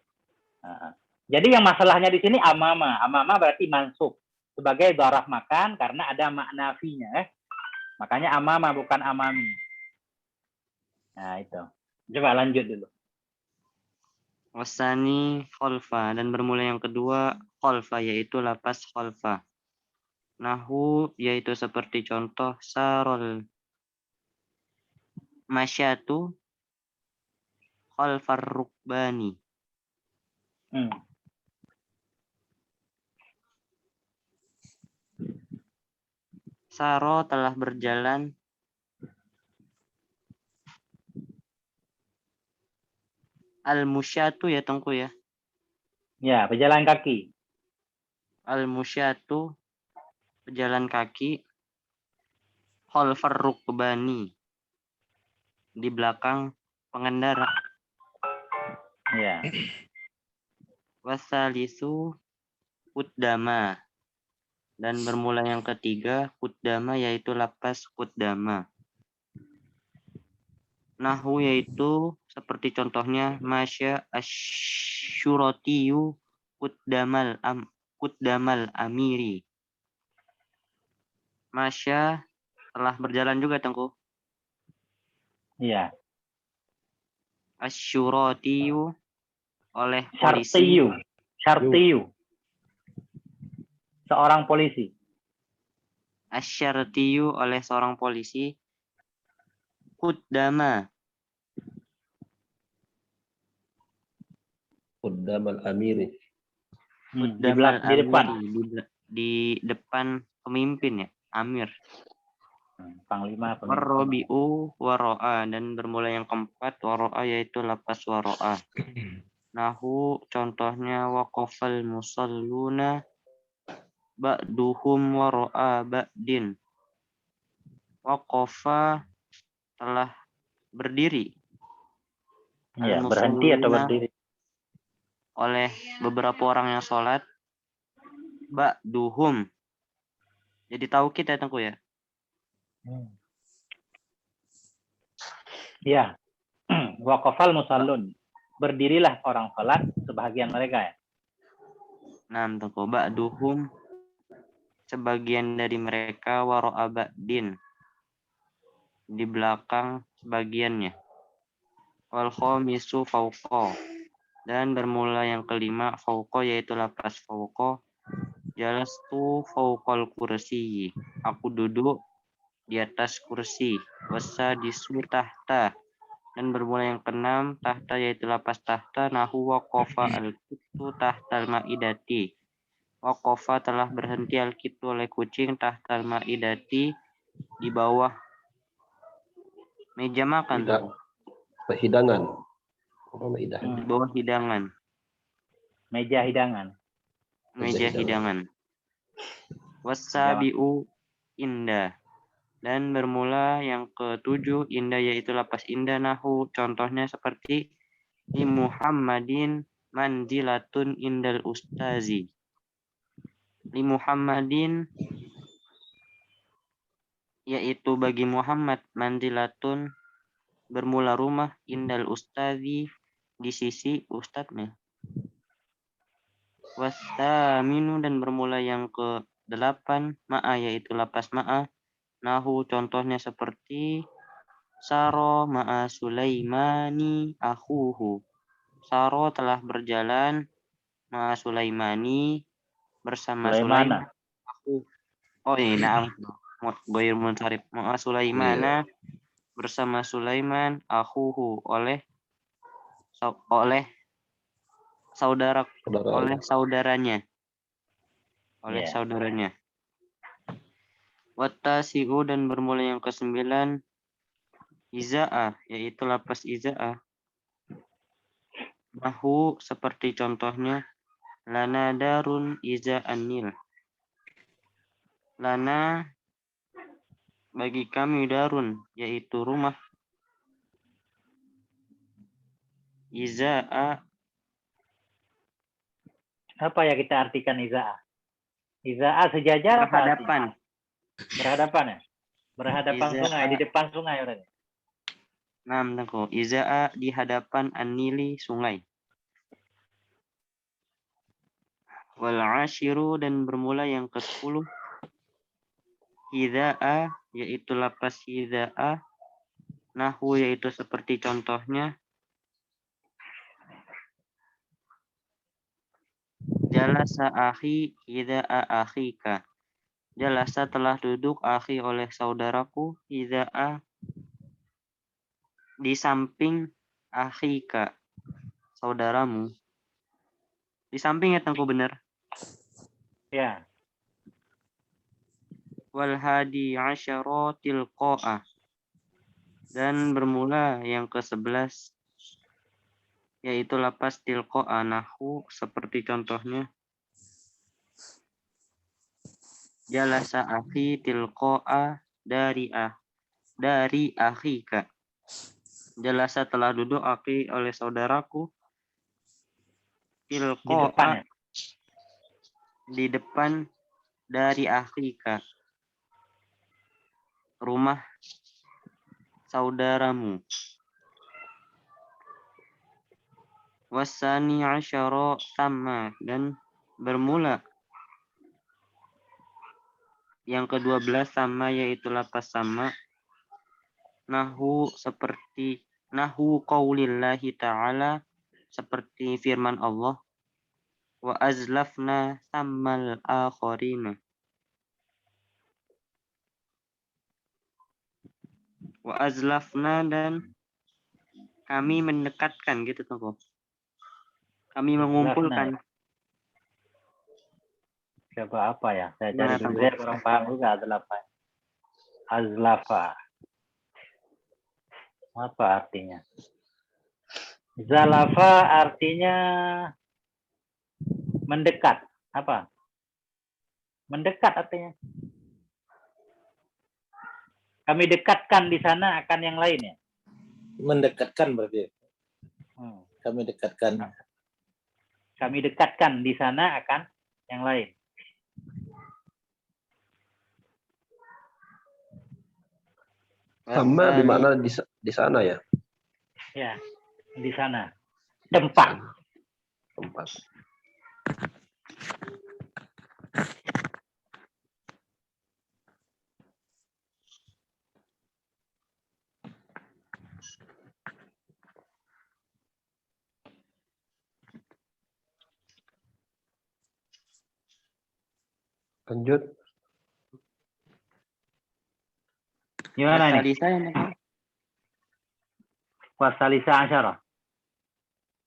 Jadi yang masalahnya di sini amama berarti mansub sebagai dharaf makan karena ada makna finya. Makanya amama bukan amami. Nah itu. Coba lanjut dulu. Wasani khalfa, dan bermula yang kedua khalfa, yaitu lapas khalfa. Nahu, yaitu seperti contoh sarol masyatu khalfar rukbani. Saro telah berjalan al-musyatu ya, Tengku ya. Ya, pejalan kaki. Al-musyatu pejalan kaki khalfar rukbani, di belakang pengendara. Ya. Wasalisu kuddama, dan bermula yang ketiga kuddama, yaitu lapas kuddama. Nahu, yaitu seperti contohnya masya asyuratiyu kuddamal amiri. Masya telah berjalan juga, Tengku. Iya. Asyuratiyu oleh polisi. Syartiyu. Seorang polisi. Asyartiyu oleh seorang polisi. Kuddama. Quddamal amiri. Di depan. Di depan pemimpin ya, amir. Panglima. Warrobi'u waro'a, dan bermula yang keempat waro'a, yaitu lapas waro'a. Nahu, contohnya waqafal musalluna ba'duhum waro'a ba'din. Waqafa telah berdiri. Ya, berhenti atau berdiri. Oleh beberapa orang yang sholat. Ba'duhum. Jadi tahu kita, Tengku ya. Ya. Waqafal musallun. Berdirilah orang sholat, sebahagian mereka ya. Nah, Tengku. Ba'duhum, sebagian dari mereka, waro'a ba'din, di belakang sebagiannya. Wal khamisu fauqa, dan bermula yang kelima fauqa, yaitu lapas fauqa. Jalastu fauqal kursi, aku duduk di atas kursi. Wasadisu tahta, dan bermula yang keenam tahta, yaitu lapas tahta. Nahu waqafa al-kittu tahtal ma'idati. Waqafa telah berhenti al-kittu oleh kucing tahtal ma'idati, di bawah meja makan. Hidangan. Di bawah hidangan. Meja hidangan. Meja hidangan. Wasabi'u indah, dan bermula yang ketujuh indah, yaitu lapas indah. Nahu, contohnya seperti li Muhammadin manzilatun indal ustazi. Li Muhammadin, yaitu bagi Muhammad, manzilatun bermula rumah, indal ustazi, di sisi ustadznya. Wasaminu dan bermula yang ke-8 ma'a yaitu lapas ma'a. Nahu contohnya seperti Saro ma'a Sulaimani akhuhu. Saro telah berjalan ma'a Sulaimani bersama Sulaiman. Aku. Oh iya, na'am. Goir munsharif. Ma'a Sulaimana bersama Sulaiman akhuhu oleh saudaranya. Wattasi'u dan bermula yang ke-9 Iza'ah yaitu lapas iza'ah. Nahu seperti contohnya lana darun iza'anil. Lana bagi kami darun yaitu rumah. Iza'a Apa ya kita artikan iza'ah? Iza'ah sejajar apa berhadapan. Berhadapan ya? Berhadapan Iza'ah. sungai, di depan sungai orangnya. Nah, Iza'a di hadapan anili sungai. Wal ashiru dan bermula yang ke-10 Hida'a yaitu lapas hida'a. Nahu yaitu seperti contohnya Jalasa akhi hida'a akhika. Jalasa telah duduk akhi oleh saudaraku hida'a di samping akhika saudaramu. Di samping ya Tengku benar. Ya. Wal hadi asyara tilqa'ah. Dan bermula yang ke-11 yaitu lapas tilqa'ah. Nahu seperti contohnya Jalasa akhi tilqa'a dari akhika. Jalasa telah duduk akhi oleh saudaraku tilqa'a di depan dari akhika. Rumah saudaramu. Wasani asyara sama dan bermula yang ke-12 sama yaitu lapas sama. Nahu seperti nahu qaulillahi ta'ala seperti firman Allah wa azlafna sammal akharina. Wa azlafna dan kami mendekatkan gitu Tengku. Kami mengumpulkan. Coba apa ya? Saya cari dulu. Saya kurang paham juga azlafa. Azlafa. Apa artinya? Zalafa artinya mendekat. Apa? Mendekat artinya. Kami dekatkan di sana akan yang lain ya? Mendekatkan berarti. Kami dekatkan. Kami dekatkan di sana akan yang lain. Sama bermakna di sana ya? Ya, di sana. Tempat. Lanjut. Gimana ini? Wasalisa asyara.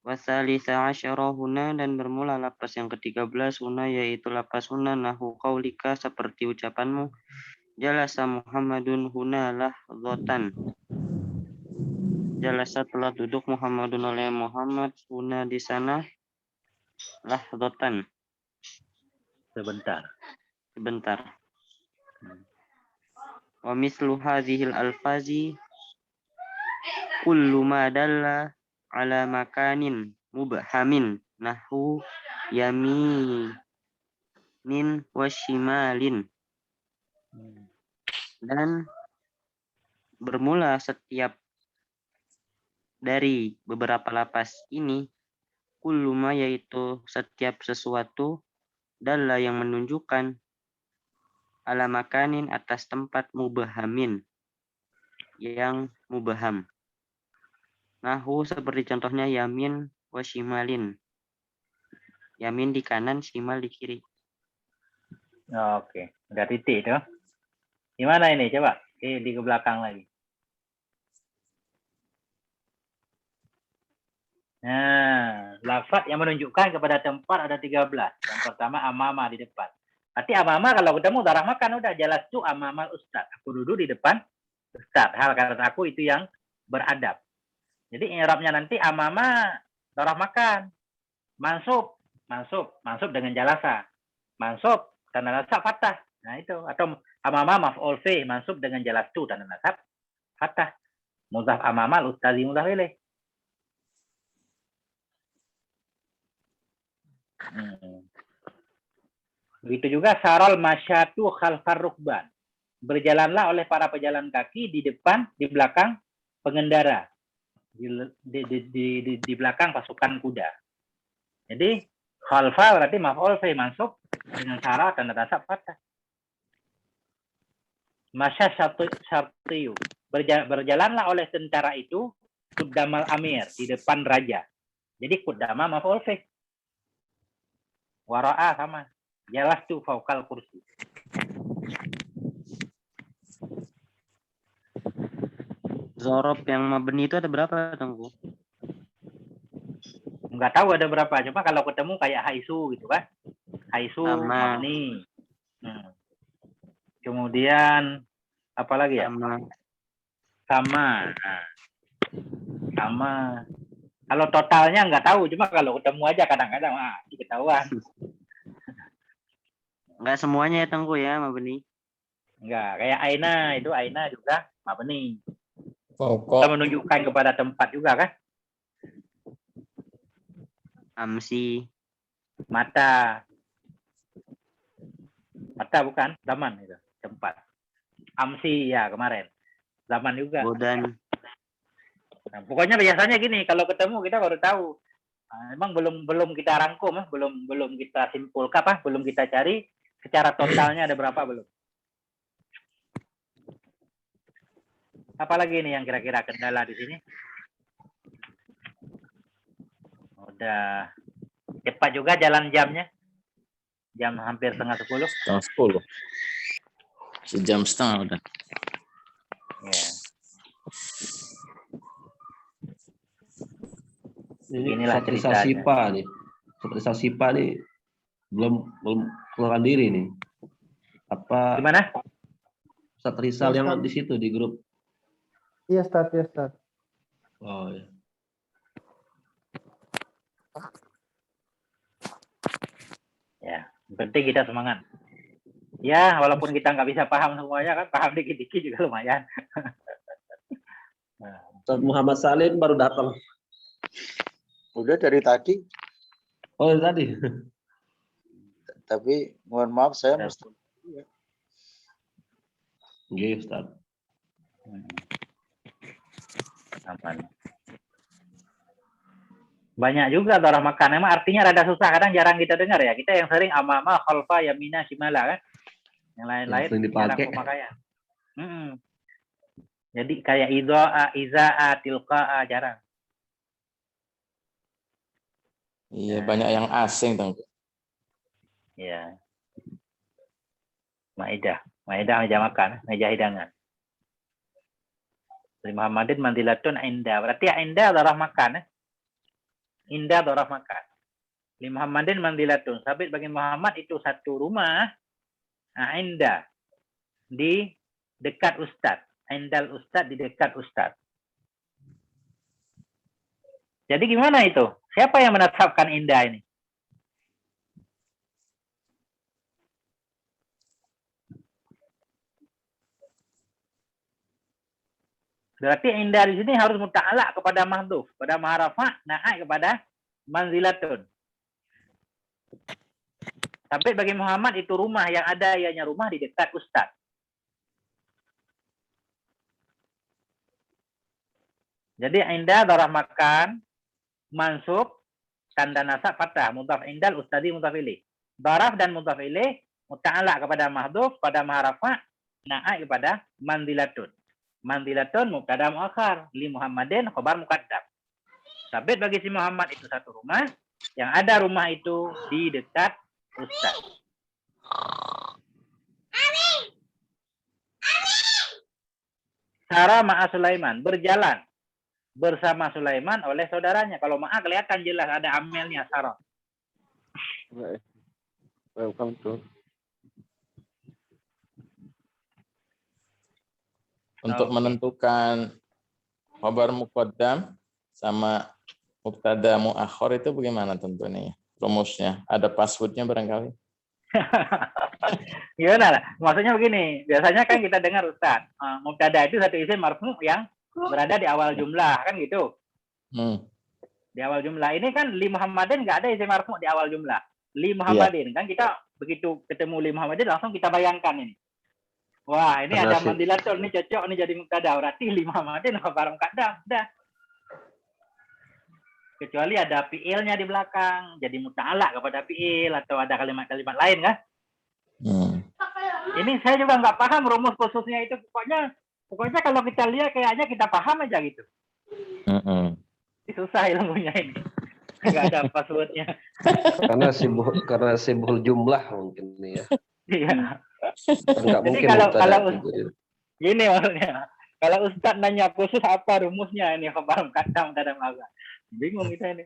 Wasalisa asyara huna dan bermula lapas yang ke-13 huna yaitu lapas huna nahu qaulika seperti ucapanmu jalasa Muhammadun huna lahdzatan. Jalasa telah duduk Muhammadun oleh Muhammad huna di sana lahdzatan. Sebentar. Wa mislu hadhil alfazi kullu ma dalla ala makanin mubhamin nahu yaminin wa shimalin. Dan bermula setiap dari beberapa lapas ini Kulluma yaitu setiap sesuatu, dalla yang menunjukkan, ala makanin atas tempat, mubahamin yang mubaham. Nahu seperti contohnya yamin wa shimalin. Yamin di kanan, shimal di kiri. Oke, udah titik itu. Gimana ini? Coba di ke belakang lagi. Nah, lafaz yang menunjukkan kepada tempat ada 13. Yang pertama amama di depan. Berarti amama kalau ketemu darah makan udah jelas tuh amamal ustaz. Aku duduk di depan ustaz. Hal kata aku itu yang beradab. Jadi i'rabnya nanti amama darah makan. Mansub dengan jalasa. Mansub tanda nasab fathah. Nah itu, atau amama maf'ul fi, mansub dengan jalas tu tanda nasab fathah. Mudhaf amama ustazi mudhaf ilaih. Begitu juga saral masyatu khalfar rukban. Berjalanlah oleh para pejalan kaki di depan, di belakang pengendara. Di belakang pasukan kuda. Jadi khalfa berarti maf'ul fi mansub dengan syarat tanda nasab fathah. Masya syartiyu. Berjalanlah oleh tentara itu quddamal amir, di depan raja. Jadi quddama maf'ul fi. Wara'a sama. Jelas tuh faukal kursi. Zorob yang mabni itu ada berapa, Tengku? Enggak tahu ada berapa. Cuma kalau ketemu kayak haisu gitu kan. Haisu, mabni. Kemudian apa lagi ya? Sama. Nah, sama. Kalau totalnya nggak tahu. Cuma kalau ketemu aja kadang-kadang ketahuan. Enggak semuanya ya, Tengku ya, mabni. Enggak. Kayak aina itu aina juga mabni. Pokok. Kita menunjukkan kepada tempat juga kan? Amsi. Mata bukan zaman itu tempat. Amsi ya kemarin. Zaman juga. Bodan. Nah, pokoknya biasanya gini, kalau ketemu kita baru tahu. Nah, emang belum kita rangkum, belum kita simpulkan belum kita cari secara totalnya ada berapa belum. Apalagi nih yang kira-kira kendala di sini? Udah cepat juga jalan jamnya. Jam hampir 9:30. 10. Sejam setengah udah. Ya. Inilah cerita Sipa nih. Cerita Sipa nih belum keluarkan diri nih. Apa? Gimana? Ustaz Rizal yang di situ di grup. Iya, Ustaz, ya, Ustaz. Oh ya. Ya, penting kita semangat. Ya, walaupun kita nggak bisa paham semuanya kan, paham dikit-dikit juga lumayan. Ustaz Muhammad Salim baru datang. Udah dari tadi. Oh, tadi. Tapi mohon maaf saya mesti. Nggih, Ustaz. Aman. Banyak juga darah makan. Emang artinya rada susah. Kadang jarang kita dengar ya. Kita yang sering amama, khalfa, yamina, shimala kan. Yang lain-lain jarang pemakaian. Jadi kayak iza'a, tilqa'a jarang. Iya, banyak yang asing, Tengku. Iya. Maidah meja makan, meja hidangan. Muhammadin mandilatun inda. Berarti inda darah makan. Inda darah makan. Muhammadin mandilatun. Sabit bagi Muhammad itu satu rumah. Inda. Di dekat Ustadz. Indal Ustadz di dekat Ustadz. Jadi gimana itu? Siapa yang menetapkan inda ini? Berarti inda di sini harus muta'alaq kepada mahdhuf, pada ma'rafah, naik kepada manzilatun. Sampai bagi Muhammad itu rumah yang ada ianya rumah di dekat Ustaz. Jadi inda darah makan, mansub, tanda nasab fathah, mudhaf indal ustadi mudhaf ilaih. Daraf dan mudhaf ilaih muta'alaq kepada mahdhuf pada maharafa, na'a kepada manzilatun. Manzilatun mubtada muakhar, li Muhammadin khabar muqaddam. Sabit bagi si Muhammad itu satu rumah, yang ada rumah itu di dekat ustaz. Sara ma'a Sulaiman, berjalan bersama Sulaiman oleh saudaranya. Kalau ma'a kelihatan jelas ada amelnya Sara. Welcome to. Untuk menentukan khabar muqaddam sama mubtada muakhir itu bagaimana tentunya? Rumusnya ada passwordnya barangkali. Gimana lah? Maksudnya begini, biasanya kan kita dengar Ustaz, mubtada itu satu isim marfu yang berada di awal jumlah, kan gitu. Di awal jumlah. Ini kan li Muhammadin nggak ada isim marfu di awal jumlah. Li Muhammadin, kan kita begitu ketemu li Muhammadin langsung kita bayangkan ini. Wah, ini ada mandilatul, ini cocok, ini jadi mubtada. Berarti li Muhammadin khabar muqaddam, udah. Kecuali ada fi'ilnya di belakang, jadi muta'alaq kepada fi'il atau ada kalimat-kalimat lain kan? Ini saya juga nggak paham rumus khususnya itu. Pokoknya kalau kita lihat kayaknya kita paham aja gitu. Ini susah ilmunya ini. Nggak ada passwordnya. Karena simbol jumlah mungkin ini ya. Iya. Nggak mungkin kalau gini maksudnya. Kalau Ustadz nanya khusus apa rumusnya ini khabar muqaddam kadang agak bingung kita ini.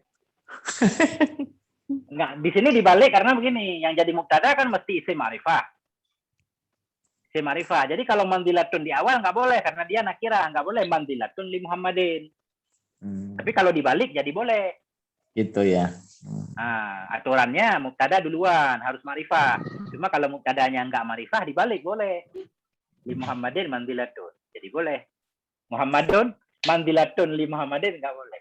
Enggak, di sini dibalik karena begini, yang jadi mubtada kan mesti isim ma'rifah. Isim ma'rifah. Jadi kalau manzilatun di awal nggak boleh karena dia nakirah, nggak boleh manzilatun li Muhammadin. Tapi kalau dibalik jadi boleh. Gitu ya. Nah, aturannya mubtada duluan harus ma'rifah. Cuma kalau mubtadanya nggak ma'rifah dibalik boleh. Li Muhammadin manzilatun. Jadi boleh. Muhammadun manzilatun li Muhammadin nggak boleh.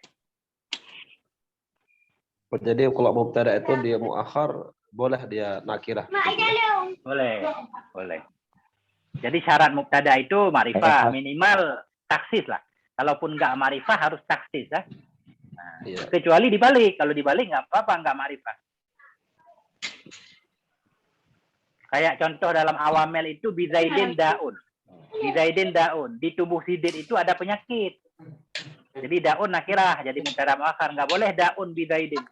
Jadi kalau mubtada itu dia muakhar, boleh dia nakirah. Boleh. Jadi syarat mubtada itu ma'rifah, minimal taksis lah. Kalaupun nggak ma'rifah harus taksis ya. Nah, kecuali dibalik. Kalau dibalik nggak apa-apa, nggak ma'rifah. Kayak contoh dalam awamel itu bizaidin daun. Bizaidin daun. Di tubuh sidin itu ada penyakit. Jadi daun nakirah, jadi mubtada muakhar, nggak boleh daun bizaidin.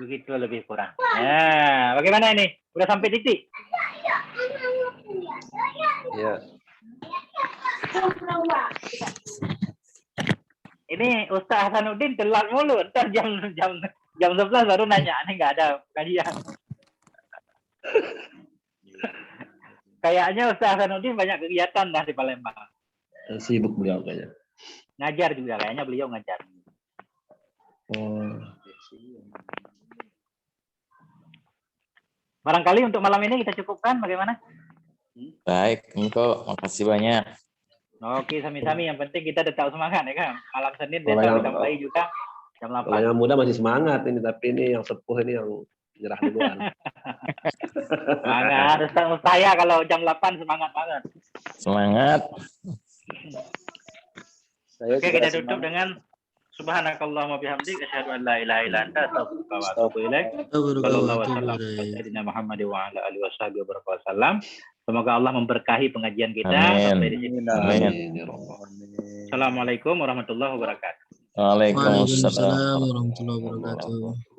Begitu lebih kurang. Nah, bagaimana ini? Udah sampai titik? Ya. Ini Ustaz Hasanuddin telat mulu. Ntar jam 11 baru nanya. Ini nggak ada kajian. Kayaknya Ustaz Hasanuddin banyak kegiatan dah di Palembang. Sibuk beliau kayaknya. Ngajar juga, kayaknya beliau ngajar. Barangkali untuk malam ini kita cukupkan, bagaimana? Baik, Engko, makasih banyak. Oke, sami-sami. Yang penting kita tetap semangat ya kan. Malam Senin besok kita mulai juga jam 8. Kalau yang muda masih semangat ini, tapi ini yang sepuh ini yang nyerah duluan. Semangat. Saya kalau jam 8 semangat banget. Semangat. Oke, kita tutup dengan subhanakallahumma bihamdik asyhadu an la ilaha illa anta astaghfiruka wa atubu ilaik. Sallallahu alaihi wasallam Muhammad wa ala alihi wasallam. Semoga Allah memberkahi pengajian kita sampai di sini. Amin. Assalamualaikum warahmatullahi wabarakatuh. Waalaikumsalam Waalaikumsalam warahmatullahi wabarakatuh.